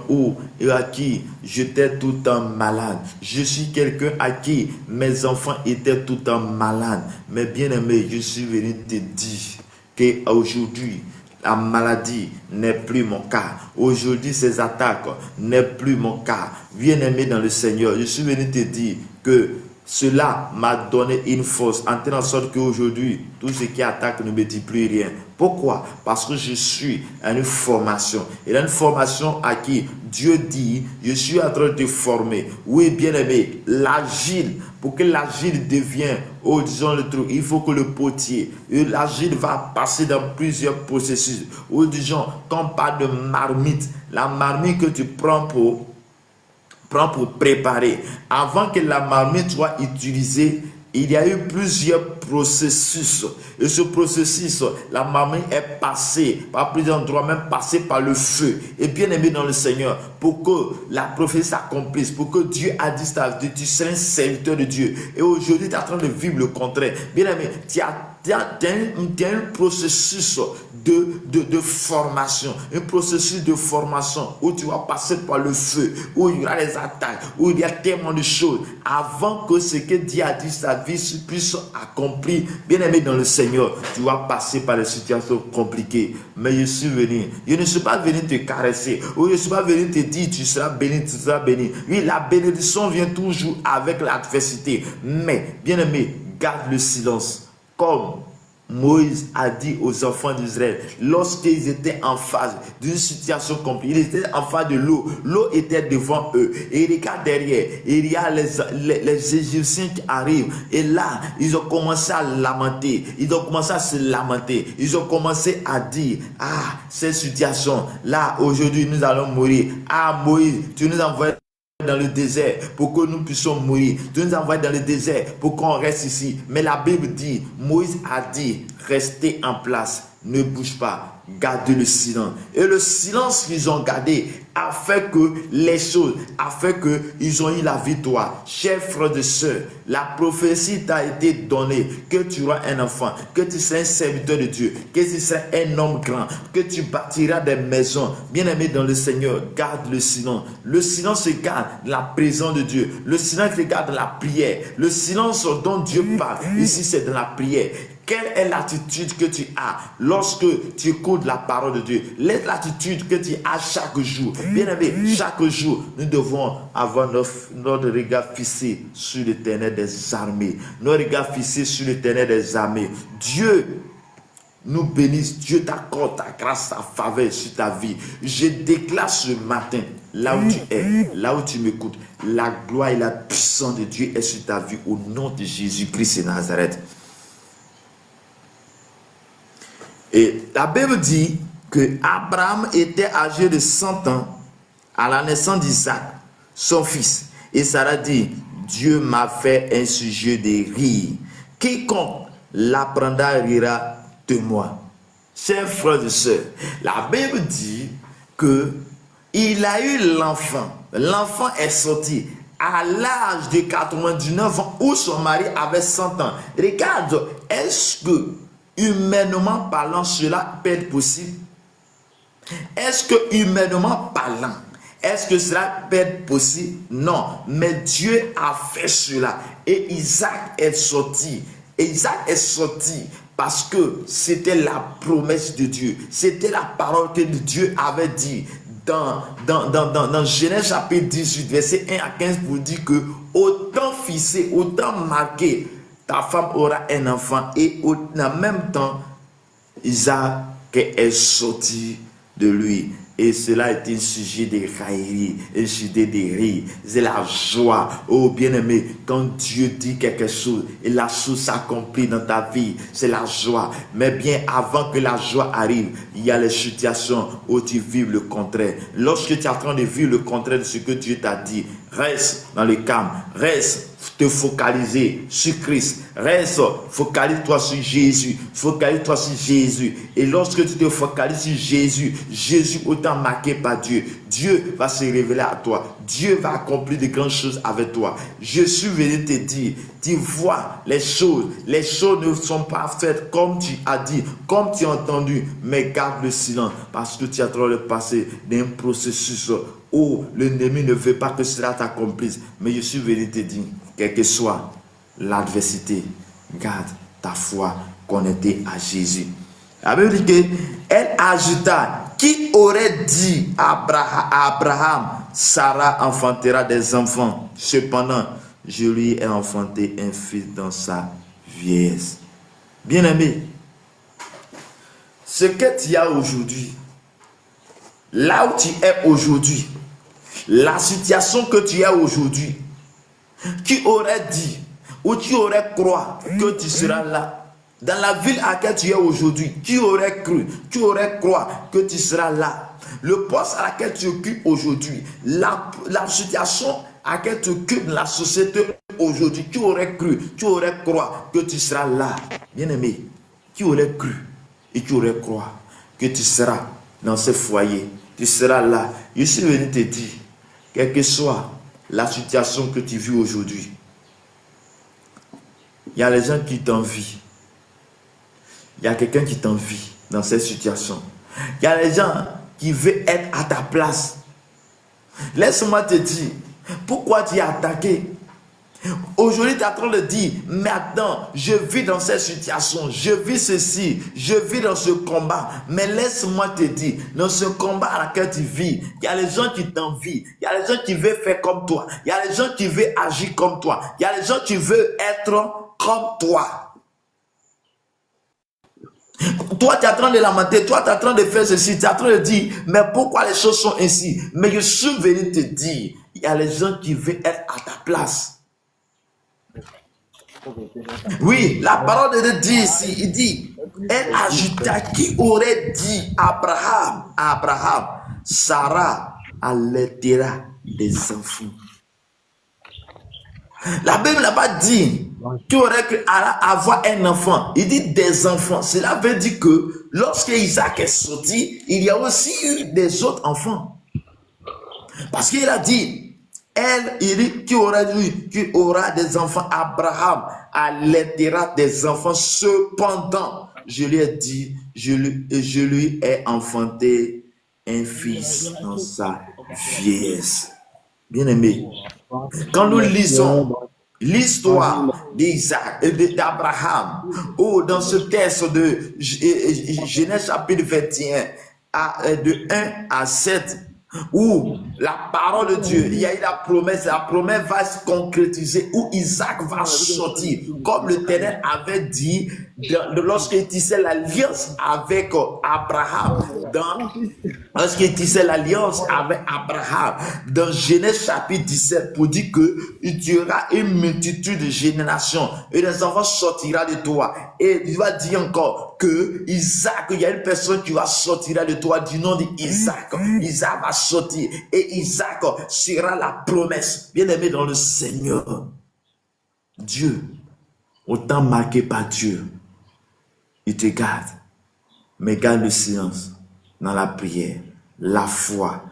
à qui j'étais tout le temps malade. Je suis quelqu'un à qui mes enfants étaient tout le temps malades. Mais bien aimé, je suis venu te dire qu'aujourd'hui, la maladie n'est plus mon cas. Aujourd'hui, ces attaques n'est plus mon cas. Bien aimé dans le Seigneur, je suis venu te dire que cela m'a donné une force, en telle sorte qu'aujourd'hui, tout ce qui attaque ne me dit plus rien. Pourquoi? Parce que je suis à une formation. Et une formation à qui Dieu dit, je suis en train de te former. Oui, bien aimé, l'agile, pour que l'agile devienne, disons le truc, il faut que le potier, l'agile va passer dans plusieurs processus. Ou disons, quand on parle de marmite, la marmite que tu prends pour préparer. Avant que la marmite soit utilisée, il y a eu plusieurs processus. Et ce processus, la marmite est passée par plusieurs endroits, même passée par le feu. Et bien aimé dans le Seigneur, pour que la prophétie s'accomplisse, pour que Dieu a dit ça, tu seras un serviteur de Dieu. Et aujourd'hui, tu es en train de vivre le contraire. Bien aimé, tu as un processus de formation, un processus de formation où tu vas passer par le feu, où il y aura les attaques, où il y a tellement de choses avant que ce que Dieu a dit sa vie puisse accomplir. Bien aimé dans le Seigneur, tu vas passer par des situations compliquées. Mais je suis venu, je ne suis pas venu te caresser, ou je ne suis pas venu te dire tu seras béni, tu seras béni. Oui, la bénédiction vient toujours avec l'adversité. Mais bien aimé, garde le silence. Comme Moïse a dit aux enfants d'Israël, lorsqu'ils étaient en face d'une situation compliquée, ils étaient en face de l'eau, l'eau était devant eux, et regarde derrière, il y a les Égyptiens qui arrivent, et là, ils ont commencé à lamenter, ils ont commencé à se lamenter, ils ont commencé à dire, cette situation, là, aujourd'hui, nous allons mourir, Moïse, tu nous envoies dans le désert pour que nous puissions mourir. Tu nous envoies dans le désert pour qu'on reste ici. Mais la Bible dit, Moïse a dit, restez en place, ne bouge pas, gardez le silence. Et le silence qu'ils ont gardé a fait que les choses, a fait qu'ils ont eu la victoire. Chers frères et sœurs, la prophétie t'a été donnée que tu auras un enfant, que tu seras un serviteur de Dieu, que tu seras un homme grand, que tu bâtiras des maisons. Bien-aimé dans le Seigneur, garde le silence. Le silence se garde dans la présence de Dieu. Le silence se garde dans la prière. Le silence dont Dieu parle, ici c'est dans la prière. Quelle est l'attitude que tu as lorsque tu écoutes la parole de Dieu? L'attitude que tu as chaque jour. Bien aimé, chaque jour, nous devons avoir notre regard fixé sur l'Éternel des armées. Notre regard fixé sur l'Éternel des armées. Dieu nous bénisse, Dieu t'accorde ta grâce, ta faveur sur ta vie. Je déclare ce matin, là où tu es, là où tu m'écoutes, la gloire et la puissance de Dieu est sur ta vie au nom de Jésus-Christ de Nazareth. Et la Bible dit que Abraham était âgé de 100 ans à la naissance d'Isaac, son fils. Et Sarah dit, Dieu m'a fait un sujet de rire. Quiconque l'apprendra rira de moi. Chers frères et sœurs, la Bible dit que il a eu l'enfant. L'enfant est sorti à l'âge de 99 ans où son mari avait 100 ans. Regarde, est-ce que humainement parlant, cela peut être possible? Est-ce que humainement parlant, est-ce que cela peut être possible? Non, mais Dieu a fait cela. Et Isaac est sorti. Et Isaac est sorti parce que c'était la promesse de Dieu. C'était la parole que Dieu avait dit dans Genèse chapitre 18, verset 1 à 15 pour dire que autant fixé, autant marqué, ta femme aura un enfant et en même temps, Isaac est sorti de lui. Et cela est un sujet de raillerie, un sujet de rire. C'est la joie. Oh bien-aimé, quand Dieu dit quelque chose et la chose s'accomplit dans ta vie, c'est la joie. Mais bien avant que la joie arrive, il y a les situations où tu vis le contraire. Lorsque tu es en train de vivre le contraire de ce que Dieu t'a dit, reste dans le calme, reste te focaliser sur Christ, reste, focalise-toi sur Jésus, focalise-toi sur Jésus. Et lorsque tu te focalises sur Jésus, Jésus autant marqué par Dieu, Dieu va se révéler à toi, Dieu va accomplir de grandes choses avec toi. Je suis venu te dire, tu vois les choses ne sont pas faites comme tu as dit, comme tu as entendu, mais garde le silence parce que tu es en train de passer d'un processus où l'ennemi ne veut pas que cela t'accomplisse. Mais je suis venu te dire, quelle que soit l'adversité, garde ta foi connectée à Jésus. La Bible dit qu'elle ajouta, qui aurait dit à Abraham, Sarah enfantera des enfants. Cependant, je lui ai enfanté un fils dans sa vieillesse. Bien-aimé, ce que tu as aujourd'hui, là où tu es aujourd'hui, la situation que tu as aujourd'hui, qui aurait dit ou qui aurait cru que tu seras là, dans la ville à laquelle tu es aujourd'hui, qui aurait cru que tu seras là, le poste à laquelle tu occupes aujourd'hui, la situation à laquelle tu occupes la société aujourd'hui, qui aurait cru que tu seras là, bien-aimé, qui aurait cru et qui aurait cru que tu seras dans ce foyer, tu seras là. Je suis venu te dire, quelle que soit la situation que tu vis aujourd'hui, il y a les gens qui t'envient. Il y a quelqu'un qui t'envie dans cette situation. Il y a les gens qui veulent être à ta place. Laisse-moi te dire, pourquoi tu es attaqué? Aujourd'hui, tu es en train de dire, mais attends, je vis dans cette situation, je vis ceci, je vis dans ce combat. Mais laisse-moi te dire, dans ce combat à laquelle tu vis, il y a les gens qui t'envient, il y a les gens qui veulent faire comme toi, il y a les gens qui veulent agir comme toi, il y a les gens qui veulent être comme toi. Toi, tu es en train de lamenter, toi, tu es en train de faire ceci, tu es en train de dire, mais pourquoi les choses sont ainsi? Mais je suis venu te dire, il y a les gens qui veulent être à ta place. Oui, la parole de Dieu dit ici, il dit, elle ajouta, qui aurait dit Abraham, Sarah allaitera des enfants. La Bible n'a pas dit qui aurait pu avoir un enfant. Il dit des enfants. Cela veut dire que lorsque Isaac est sorti, il y a aussi eu des autres enfants. Parce qu'il a dit, il dit qui aura des enfants. Abraham allaitera des enfants. Cependant, je lui ai dit, je lui ai enfanté un fils dans sa vieillesse. Bien-aimé, quand nous lisons l'histoire d'Isaac et d'Abraham, ou dans ce texte de Genèse chapitre 21, de 1 à 7, où la parole de Dieu, il y a eu la promesse va se concrétiser, où Isaac va sortir, comme l'Éternel avait dit lorsqu'il tissait l'alliance avec Abraham, lorsqu'il tissait l'alliance avec Abraham, dans Genèse chapitre 17, pour dire que il y aura une multitude de générations, et les enfants sortiront de toi, et il va dire encore que Isaac, il y a une personne qui va sortir de toi du nom d'Isaac. Isaac va sortir et Isaac sera la promesse. Bien-aimé dans le Seigneur, Dieu, autant marqué par Dieu, il te garde, mais garde le silence dans la prière. La foi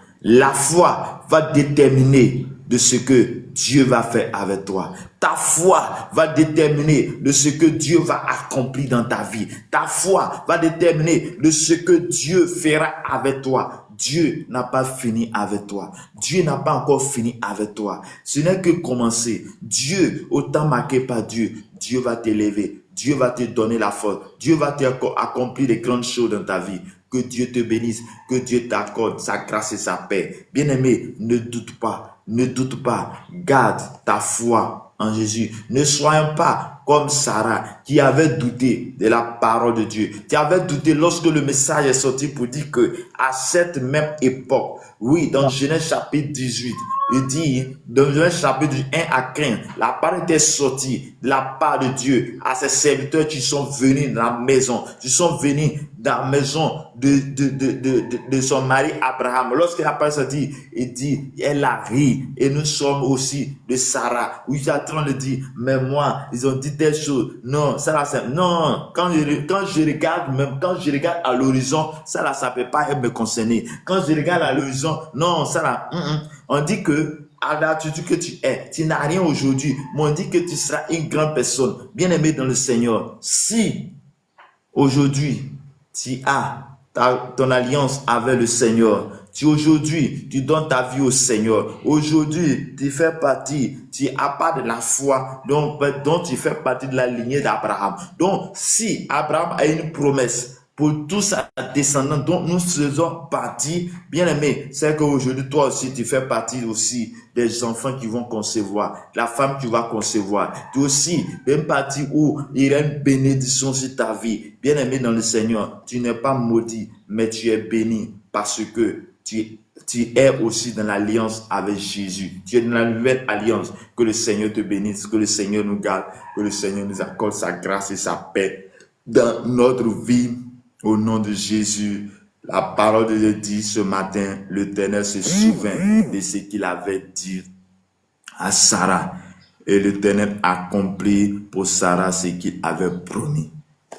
va déterminer de ce que Dieu va faire avec toi. Ta foi va déterminer de ce que Dieu va accomplir dans ta vie. Ta foi va déterminer de ce que Dieu fera avec toi. Dieu n'a pas fini avec toi. Dieu n'a pas encore fini avec toi. Ce n'est que commencer. Dieu, autant marqué par Dieu, Dieu va t'élever. Dieu va te donner la force. Dieu va t'accomplir des grandes choses dans ta vie. Que Dieu te bénisse. Que Dieu t'accorde sa grâce et sa paix. Bien-aimé, ne doute pas. Ne doute pas. Garde ta foi en Jésus. Ne soyons pas comme Sarah qui avait douté de la parole de Dieu, qui avait douté lorsque le message est sorti pour dire que à cette même époque, oui, dans Genèse chapitre 18, il dit, dans Genèse chapitre 1 à 15, la parole était sortie de la part de Dieu à ses serviteurs qui sont venus dans la maison, qui sont venus dans la maison de son mari Abraham. Lorsque la parole sortit, il dit, elle a ri, et nous sommes aussi de Sarah. Oui, j'ai en train de dire, mais moi, ils ont dit telle chose. Non, ça là, c'est, non, quand je regarde, même quand je regarde à l'horizon, ça là, ça peut pas me concerner. Quand je regarde à l'horizon, non, ça là, on dit que à l'attitude que tu es, tu n'as rien aujourd'hui, mais on dit que tu seras une grande personne, bien aimée dans le Seigneur. Si aujourd'hui tu as ton alliance avec le Seigneur, aujourd'hui tu donnes ta vie au Seigneur, aujourd'hui tu fais partie, tu as pas de la foi, donc tu fais partie de la lignée d'Abraham. Donc si Abraham a une promesse pour tous sa descendants dont nous faisons partie, bien aimé, c'est qu'aujourd'hui, toi aussi, tu fais partie aussi des enfants qui vont concevoir, la femme qui va concevoir. Tu aussi, une partie où il y a une bénédiction sur ta vie. Bien aimé dans le Seigneur, tu n'es pas maudit, mais tu es béni parce que tu es aussi dans l'alliance avec Jésus. Tu es dans la nouvelle alliance. Que le Seigneur te bénisse, que le Seigneur nous garde, que le Seigneur nous accorde sa grâce et sa paix dans notre vie. Au nom de Jésus, la parole de Dieu dit ce matin, l'Éternel se souvint de ce qu'il avait dit à Sarah. Et l'Éternel accomplit pour Sarah ce qu'il avait promis.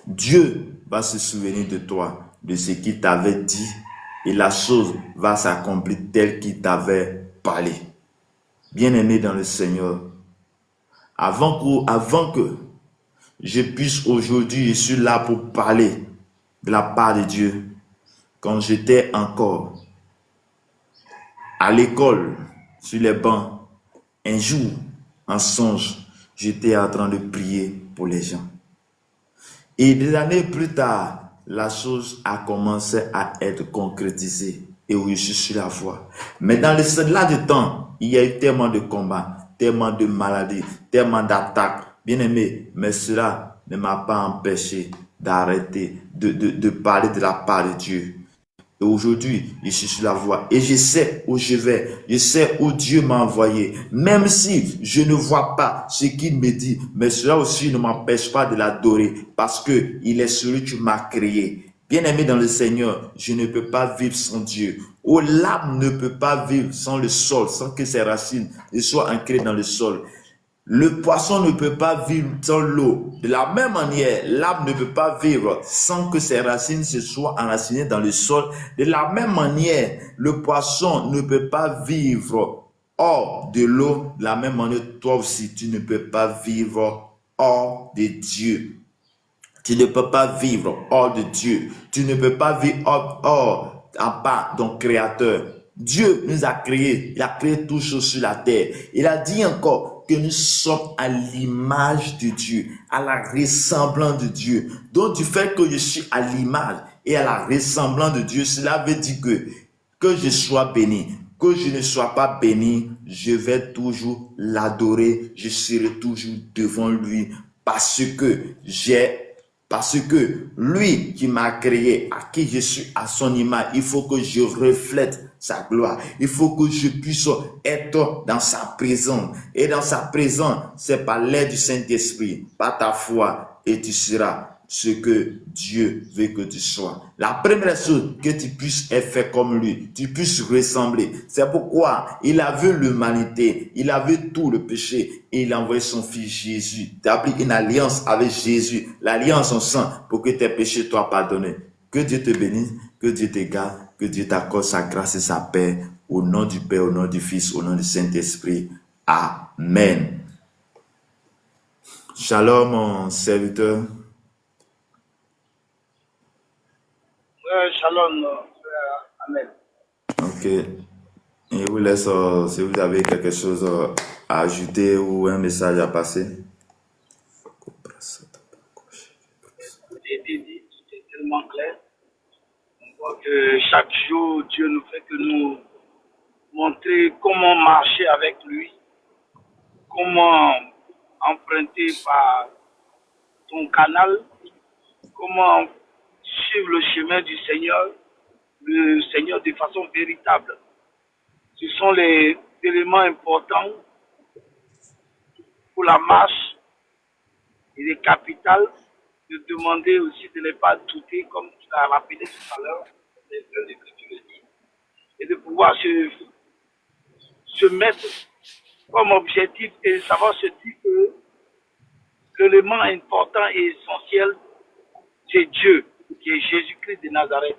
Dieu va se souvenir de toi, de ce qu'il t'avait dit, et la chose va s'accomplir telle qu'il t'avait parlé. Bien-aimé dans le Seigneur, avant que je puisse aujourd'hui, je suis là pour parler de la part de Dieu. Quand j'étais encore à l'école, sur les bancs, un jour, en songe, j'étais en train de prier pour les gens. Et des années plus tard, la chose a commencé à être concrétisée. Et oui, je suis sur la voie. Mais dans ce laps de temps, il y a eu tellement de combats, tellement de maladies, tellement d'attaques. Bien aimé, mais cela ne m'a pas empêché d'arrêter, de parler de la part de Dieu. Et aujourd'hui, je suis sur la voie et je sais où je vais, je sais où Dieu m'a envoyé. Même si je ne vois pas ce qu'il me dit, mais cela aussi ne m'empêche pas de l'adorer parce que il est celui qui m'a créé. Bien-aimé dans le Seigneur, je ne peux pas vivre sans Dieu. Oh, l'arbre ne peut pas vivre sans le sol, sans que ses racines soient ancrées dans le sol. Le poisson ne peut pas vivre sans l'eau. De la même manière, l'arbre ne peut pas vivre sans que ses racines se soient enracinées dans le sol. De la même manière, le poisson ne peut pas vivre hors de l'eau. De la même manière, toi aussi, tu ne peux pas vivre hors de Dieu. Tu ne peux pas vivre hors de Dieu. Tu ne peux pas vivre hors à part ton Créateur. Dieu nous a créés. Il a créé tout chose sur la terre. Il a dit encore que nous sommes à l'image de Dieu, à la ressemblance de Dieu. Donc, du fait que je suis à l'image et à la ressemblance de Dieu, cela veut dire que je sois béni. Que je ne sois pas béni, je vais toujours l'adorer. Je serai toujours devant lui parce que lui qui m'a créé, à qui je suis à son image, il faut que je reflète sa gloire. Il faut que je puisse être dans sa présence. Et dans sa présence, c'est par l'aide du Saint-Esprit, par ta foi, et tu seras ce que Dieu veut que tu sois. La première chose, que tu puisses être fait comme lui, tu puisses ressembler. C'est pourquoi il a vu l'humanité, il a vu tout le péché et il a envoyé son fils Jésus. Tu as pris une alliance avec Jésus, l'alliance en sang pour que tes péchés soient pardonnés. Que Dieu te bénisse, que Dieu te garde, que Dieu t'accorde sa grâce et sa paix. Au nom du Père, au nom du Fils, au nom du Saint-Esprit. Amen. Shalom, mon serviteur. Shalom, amen. Ok. Et je vous laisse, si vous avez quelque chose à ajouter ou un message à passer. C'est tellement clair. On voit que chaque jour, Dieu nous fait que nous montrer comment marcher avec lui, comment emprunté par ton canal, comment suivre le chemin du Seigneur, le Seigneur de façon véritable. Ce sont les éléments importants pour la marche. Il est capital de demander aussi de ne pas douter, comme tu l'as rappelé tout à l'heure, les frères que tu le dis, et de pouvoir se mettre comme objectif et savoir se dire que l'élément important et essentiel, c'est Dieu, qui est Jésus-Christ de Nazareth.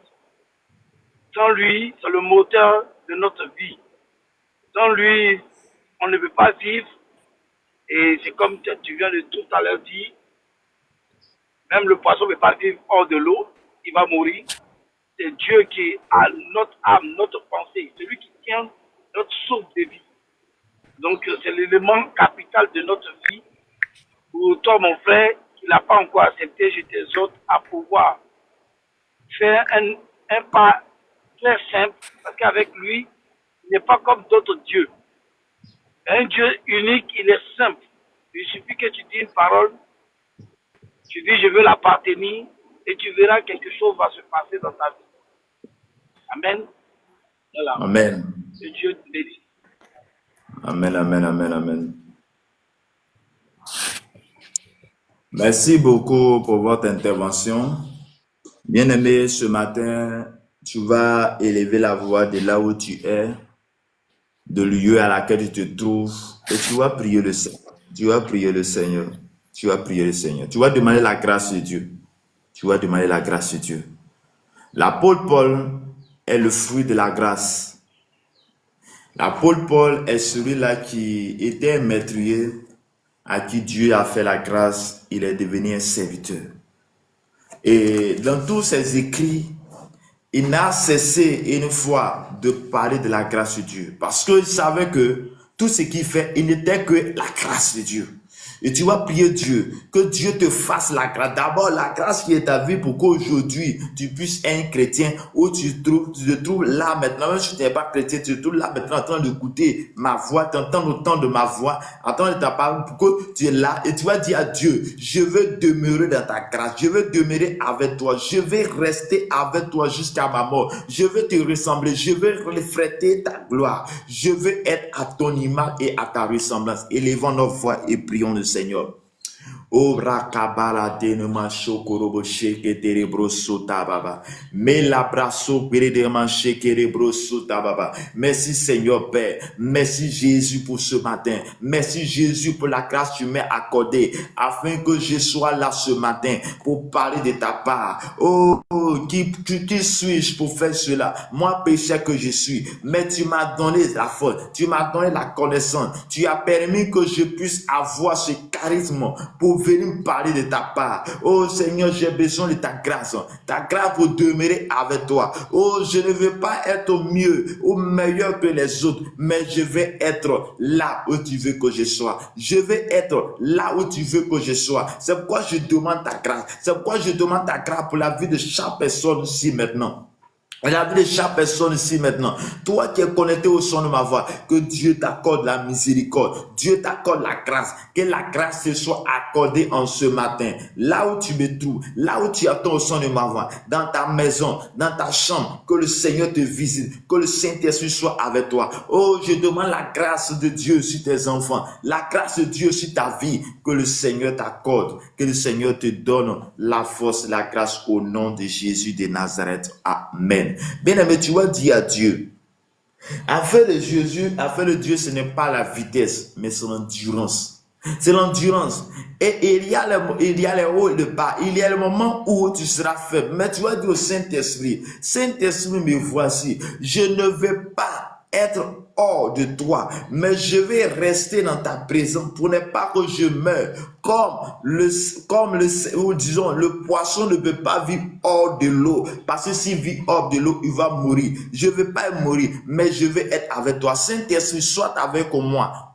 Sans lui, c'est le moteur de notre vie. Sans lui, on ne peut pas vivre. Et c'est comme tu viens de tout à l'heure dire, même le poisson ne peut pas vivre hors de l'eau, il va mourir. C'est Dieu qui a notre âme, notre pensée, celui qui tient notre source de vie. Donc c'est l'élément capital de notre vie. Pour toi, mon frère, qui n'a pas encore accepté, je t'exhorte à pouvoir faire un pas très simple, parce qu'avec lui, il n'est pas comme d'autres dieux. Un Dieu unique, il est simple. Il suffit que tu dis une parole, tu dis je veux l'appartenir, et tu verras quelque chose va se passer dans ta vie. Amen. Voilà. Amen. Que Dieu te bénisse. Amen, amen, amen, amen. Merci beaucoup pour votre intervention. Bien-aimé, ce matin, tu vas élever la voix de là où tu es, de lieu à laquelle tu te trouves, et tu vas prier le Seigneur. Tu vas prier le Seigneur. Tu vas prier le Seigneur. Tu vas demander la grâce de Dieu. Tu vas demander la grâce de Dieu. L'apôtre Paul est le fruit de la grâce. L'apôtre Paul est celui-là qui était un métrier, à qui Dieu a fait la grâce, il est devenu un serviteur. Et dans tous ses écrits, il n'a cessé une fois de parler de la grâce de Dieu. Parce qu'il savait que tout ce qu'il fait, il n'était que la grâce de Dieu. Et tu vas prier Dieu, que Dieu te fasse la grâce. D'abord, la grâce qui est ta vie pour qu'aujourd'hui, tu puisses être un chrétien où tu te trouves là maintenant, même si tu n'es pas chrétien, tu te trouves là maintenant en train d'écouter ma voix, t'entends autant de ma voix, entendre ta parole, pour que tu es là et tu vas dire à Dieu, je veux demeurer dans ta grâce, je veux demeurer avec toi, je vais rester avec toi jusqu'à ma mort, je veux te ressembler, je veux refléter ta gloire, je veux être à ton image et à ta ressemblance. Élevons nos voix et prions le Seigneur. Obra kabala denema shokorobo sheke terebro sota baba. Me la brasso peredema shekerebro sota baba. Merci Seigneur Père. Merci Jésus pour ce matin. Merci Jésus pour la grâce que tu m'as accordée afin que je sois là ce matin pour parler de ta part. Oh, qui suis-je pour faire cela? Moi, pécheur que je suis. Mais tu m'as donné la force. Tu m'as donné la connaissance. Tu as permis que je puisse avoir ce charisme pour venir me parler de ta part. Oh Seigneur, j'ai besoin de ta grâce pour demeurer avec toi. Oh, je ne veux pas être mieux ou meilleur que les autres, mais je vais être là où tu veux que je sois. Je vais être là où tu veux que je sois. C'est pourquoi je demande ta grâce. C'est pourquoi je demande ta grâce pour la vie de chaque personne ici maintenant. La vie de chaque personne ici maintenant, toi qui es connecté au son de ma voix, que Dieu t'accorde la miséricorde, Dieu t'accorde la grâce, que la grâce te soit accordée en ce matin, là où tu me trouves, là où tu attends au son de ma voix, dans ta maison, dans ta chambre, que le Seigneur te visite, que le Saint-Esprit soit avec toi. Oh, je demande la grâce de Dieu sur tes enfants, la grâce de Dieu sur ta vie, que le Seigneur t'accorde, que le Seigneur te donne la force, la grâce au nom de Jésus de Nazareth. Amen. Bien-aimé, tu vas dire à Dieu. Affaire de Dieu, ce n'est pas la vitesse, mais c'est l'endurance. C'est l'endurance. Et il y a les hauts et le bas. Il y a le moment où tu seras faible. Mais tu vas dire au Saint-Esprit, Saint-Esprit, me voici. Je ne vais pas être hors de toi, mais je vais rester dans ta présence pour ne pas que je meure. Disons, le poisson ne peut pas vivre hors de l'eau, parce que s'il vit hors de l'eau, il va mourir. Je ne vais pas mourir, mais je vais être avec toi. Saint-Esprit, sois avec moi,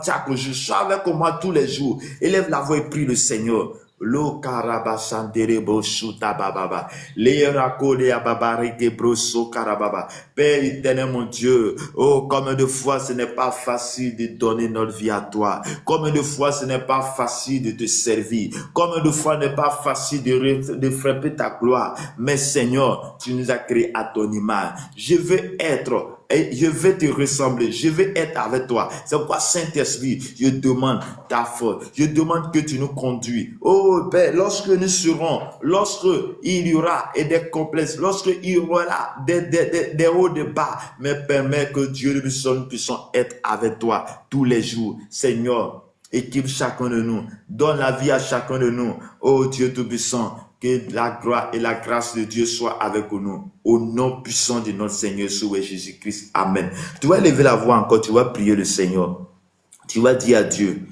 chaque jour, sois avec moi tous les jours. Élève la voix et prie le Seigneur. Lo karabasandere bosuta bababa. Le rakole ababareke broso karababa. Père éternel, mon Dieu, oh, combien de fois ce n'est pas facile de donner notre vie à toi. Combien de fois ce n'est pas facile de te servir. Combien de fois ce n'est pas facile de frapper ta gloire. Mais Seigneur, tu nous as créés à ton image. Je veux être et je vais te ressembler, je vais être avec toi. C'est pourquoi, Saint-Esprit, je demande ta force, je demande que tu nous conduis. Oh Père, lorsque nous serons, lorsque il y aura des complexes, lorsque il y aura des hauts, des bas, mais permets que Dieu nous puissions être avec toi tous les jours. Seigneur, équipe chacun de nous, donne la vie à chacun de nous. Oh Dieu Tout-Puissant, que la gloire et la grâce de Dieu soient avec nous. Au nom puissant de notre Seigneur Sauveur Jésus-Christ. Amen. Tu vas lever la voix encore, tu vas prier le Seigneur. Tu vas dire à Dieu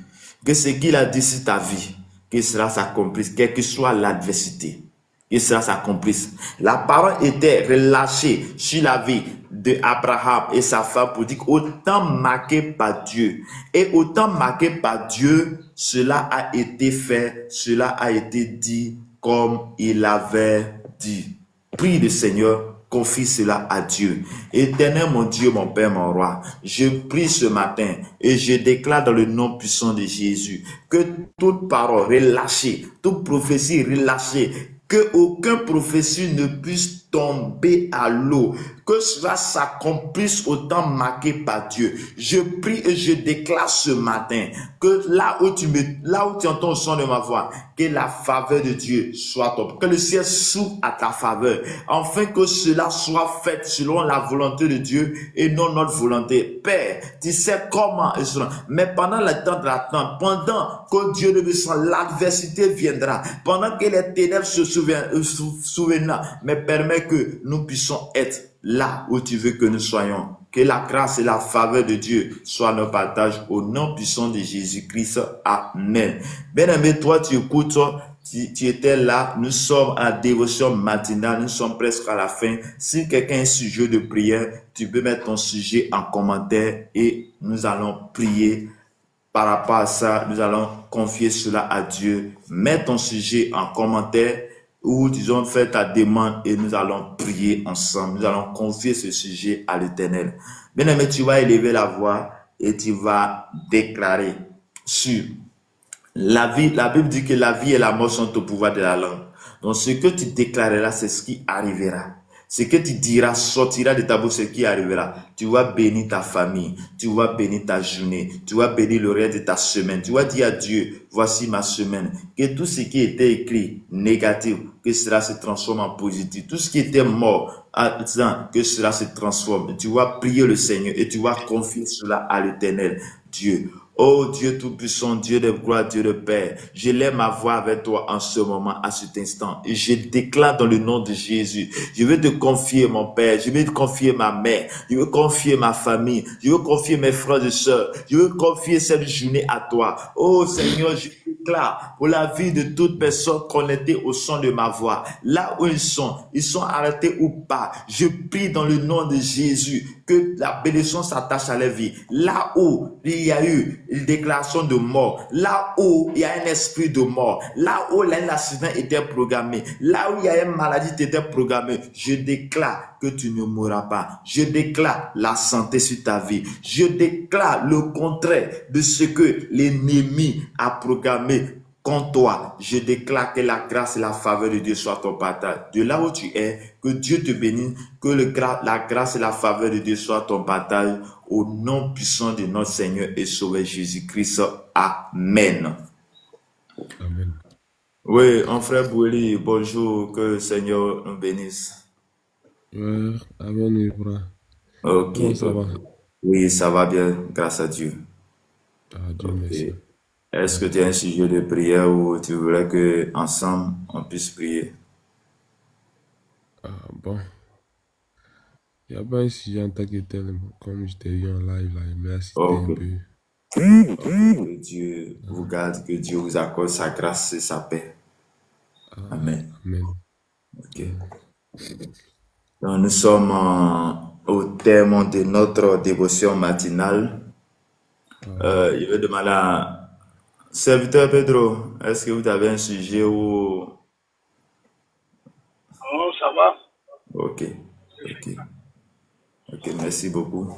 que ce qu'il a dit sur ta vie, que cela s'accomplisse, quelle que soit l'adversité, que cela s'accomplisse. La parole était relâchée sur la vie d'Abraham et sa femme pour dire qu'autant marqué par Dieu et autant marqué par Dieu, cela a été fait, cela a été dit comme il avait dit. Prie le Seigneur, confie cela à Dieu. Éternel mon Dieu, mon Père, mon Roi, je prie ce matin et je déclare dans le nom puissant de Jésus que toute parole relâchée, toute prophétie relâchée, que aucun prophétie ne puisse tomber à l'eau, que cela s'accomplisse au temps marqué par Dieu. Je prie et je déclare ce matin que là où tu entends le son de ma voix, que la faveur de Dieu soit top, que le ciel s'ouvre à ta faveur, afin que cela soit fait selon la volonté de Dieu et non notre volonté. Père, tu sais comment, mais pendant le temps de l'attente, pendant que Dieu ne me sent, l'adversité viendra, pendant que les ténèbres se souviendront, mais permets que nous puissions être là où tu veux que nous soyons. Que la grâce et la faveur de Dieu soient nos partages au nom puissant de Jésus-Christ. Amen. Bien-aimé, toi, tu écoutes, tu étais là, nous sommes à dévotion matinale, nous sommes presque à la fin. Si quelqu'un a un sujet de prière, tu peux mettre ton sujet en commentaire et nous allons prier par rapport à ça. Nous allons confier cela à Dieu. Mets ton sujet en commentaire ou disons fais ta demande et nous allons prier ensemble. Nous allons confier ce sujet à l'Éternel. Bien-aimé, tu vas élever la voix et tu vas déclarer sur la vie. La Bible dit que la vie et la mort sont au pouvoir de la langue. Donc ce que tu déclareras, c'est ce qui arrivera. Ce que tu diras sortira de ta bouche, ce qui arrivera. Tu vas bénir ta famille, tu vas bénir ta journée, tu vas bénir le reste de ta semaine. Tu vas dire à Dieu, voici ma semaine. Que tout ce qui était écrit négatif, que cela se transforme en positif. Tout ce qui était mort, que cela se transforme. Tu vas prier le Seigneur et tu vas confier cela à l'Éternel Dieu. Oh Dieu Tout-Puissant, Dieu de gloire, Dieu de Père, je lève ma voix avec toi en ce moment, à cet instant, et je déclare dans le nom de Jésus, je veux te confier mon Père, je veux te confier ma mère, je veux confier ma famille, je veux confier mes frères et sœurs, je veux confier cette journée à toi. Oh Seigneur, je déclare pour la vie de toute personne connectée au son de ma voix, là où ils sont arrêtés ou pas, je prie dans le nom de Jésus, que la bénédiction s'attache à leur vie, là où il y a eu une déclaration de mort, là où il y a un esprit de mort, là où un accident était programmé, là où il y a une maladie qui était programmée, je déclare que tu ne mourras pas. Je déclare la santé sur ta vie. Je déclare le contraire de ce que l'ennemi a programmé contre toi. Je déclare que la grâce et la faveur de Dieu soient ton partage. De là où tu es, que Dieu te bénisse, que la grâce et la faveur de Dieu soient ton partage. Au nom puissant de notre Seigneur et Sauveur Jésus-Christ. Amen. Amen. Oui, mon frère Bouli, bonjour, que le Seigneur nous bénisse. Amen, Ibra. Ok. Comment ça va? Oui, ça va bien, grâce à Dieu. Dieu merci. Est-ce que tu as un sujet de prière ou tu voudrais que ensemble on puisse prier? Bon. Il n'y a pas un sujet en tant que tel, comme je t'ai vu en live, là, il m'a assisté un peu. Que Dieu vous garde, que Dieu vous accorde sa grâce et sa paix. Amen. Amen. Ok. Donc, nous sommes au terme de notre dévotion matinale. Je vais demander à Serviteur Pedro, est-ce que vous avez un sujet ou... Non, ça va. Ok, merci beaucoup.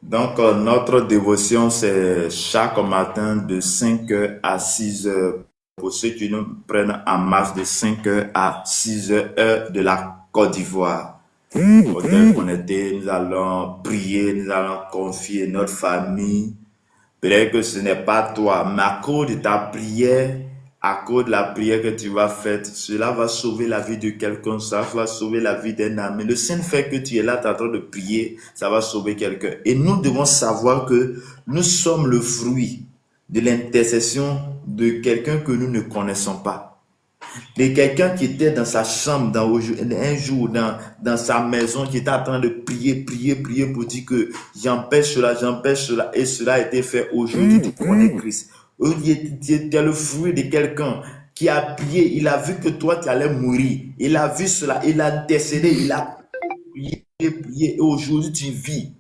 Donc, notre dévotion, c'est chaque matin de 5h à 6h. Pour ceux qui nous prennent en marche de 5h à 6h, heure de la Côte d'Ivoire. Hôtel connecté, nous allons prier, nous allons confier notre famille. Peut-être que ce n'est pas toi, mais à cause de ta prière, à cause de la prière que tu vas faire, cela va sauver la vie de quelqu'un, ça va sauver la vie d'un ami. Le seul fait que tu es là, tu es en train de prier, ça va sauver quelqu'un. Et nous devons savoir que nous sommes le fruit de l'intercession de quelqu'un que nous ne connaissons pas. De quelqu'un qui était dans sa chambre un jour dans sa maison, qui était en train de prier pour dire que j'empêche cela, et cela a été fait. Aujourd'hui, tu connais Christ. Tu es le fruit de quelqu'un qui a prié, il a vu que toi tu allais mourir, il a vu cela, il a intercédé, il a prié, et aujourd'hui tu vis.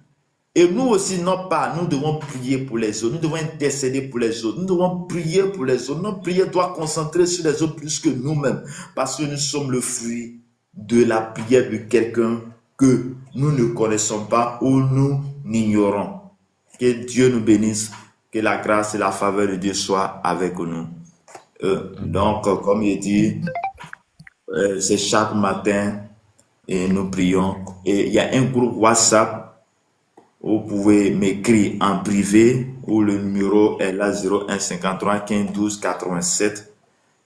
Et nous aussi, non pas, nous devons prier pour les autres, nous devons intercéder pour les autres, nous devons prier pour les autres. Notre prière doit concentrer sur les autres plus que nous-mêmes, parce que nous sommes le fruit de la prière de quelqu'un que nous ne connaissons pas ou nous n'ignorons. Que Dieu nous bénisse, que la grâce et la faveur de Dieu soient avec nous. Donc, comme il dit, c'est chaque matin et nous prions. Et il y a un groupe WhatsApp. Vous pouvez m'écrire en privé où le numéro est là 01 53 15 12 87.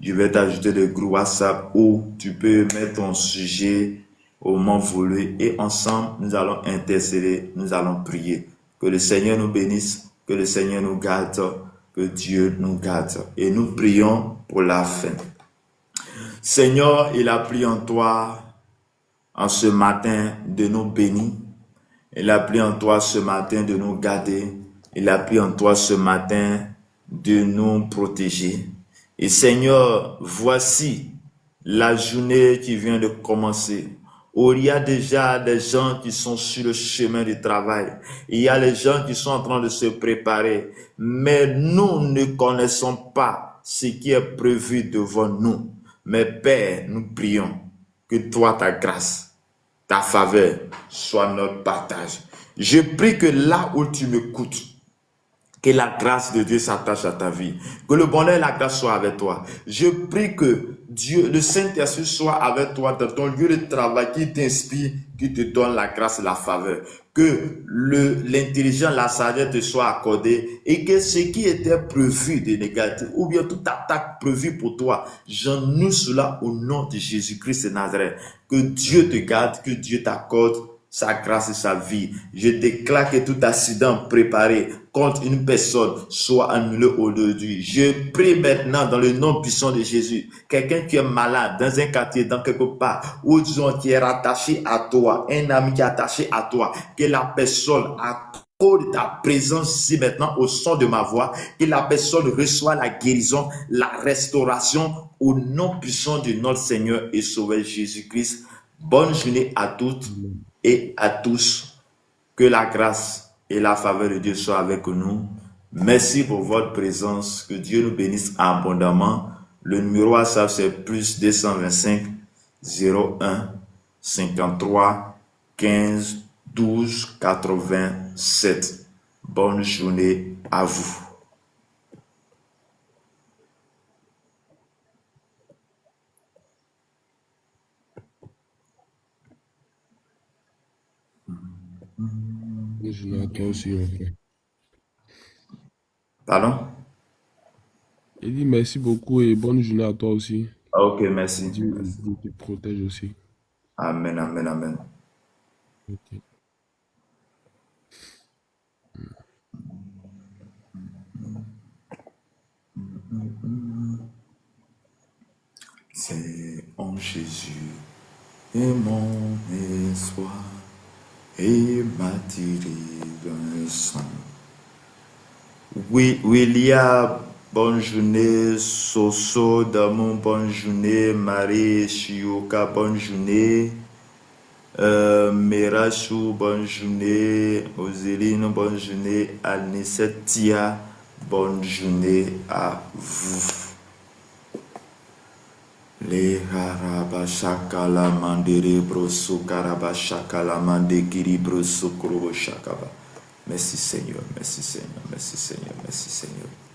Je vais t'ajouter le groupe WhatsApp où tu peux mettre ton sujet au moment voulu et ensemble nous allons intercéder, nous allons prier. Que le Seigneur nous bénisse, que le Seigneur nous garde, que Dieu nous garde. Et nous prions pour la fin. Seigneur, il a pris en toi en ce matin de nous bénir. Il a pris en toi ce matin de nous garder. Il a pris en toi ce matin de nous protéger. Et Seigneur, voici la journée qui vient de commencer. Où il y a déjà des gens qui sont sur le chemin du travail. Il y a les gens qui sont en train de se préparer. Mais nous ne connaissons pas ce qui est prévu devant nous. Mais Père, nous prions que toi, ta grâce, ta faveur soit notre partage. Je prie que là où tu m'écoutes, que la grâce de Dieu s'attache à ta vie. Que le bonheur et la grâce soient avec toi. Je prie que Dieu, le Saint-Esprit soit avec toi dans ton lieu de travail, qui t'inspire, qui te donne la grâce et la faveur. Que l'intelligence, la sagesse te soit accordée et que ce qui était prévu de négatif ou bien toute attaque prévue pour toi, j'annule cela au nom de Jésus-Christ de Nazareth. Que Dieu te garde, que Dieu t'accorde sa grâce et sa vie. Je déclare que tout accident préparé contre une personne soit annulé aujourd'hui. Je prie maintenant dans le nom puissant de Jésus. Quelqu'un qui est malade dans un quartier, dans quelque part, ou disons qui est rattaché à toi, un ami qui est attaché à toi, que la personne accorde ta présence ici maintenant au son de ma voix, que la personne reçoit la guérison, la restauration au nom puissant de notre Seigneur et Sauveur Jésus-Christ. Bonne journée à toutes et à tous. Que la grâce et la faveur de Dieu soient avec nous. Merci pour votre présence. Que Dieu nous bénisse abondamment. Le numéro WhatsApp, c'est plus 225 01 53 15 12 87. Bonne journée à vous. Bonne journée à toi aussi, mon frère. Pardon? Il dit merci beaucoup et bonne journée à toi aussi. Ok, merci. Dieu te protège aussi. Amen, amen, amen. Ok. C'est en Jésus et mon espoir et ma terrible sang. Oui, William, bonne journée. Soso, Damon, bonne journée. Marie, Shioka, bonne journée. Merachou, bonne journée. Ozeline, bonne journée. Anisette Tia, Bonne journée à vous. Le harabashakala mandere broso karabashakala mandekiri broso korobo shakaba. Merci Seigneur, merci Seigneur, merci Seigneur, merci Seigneur.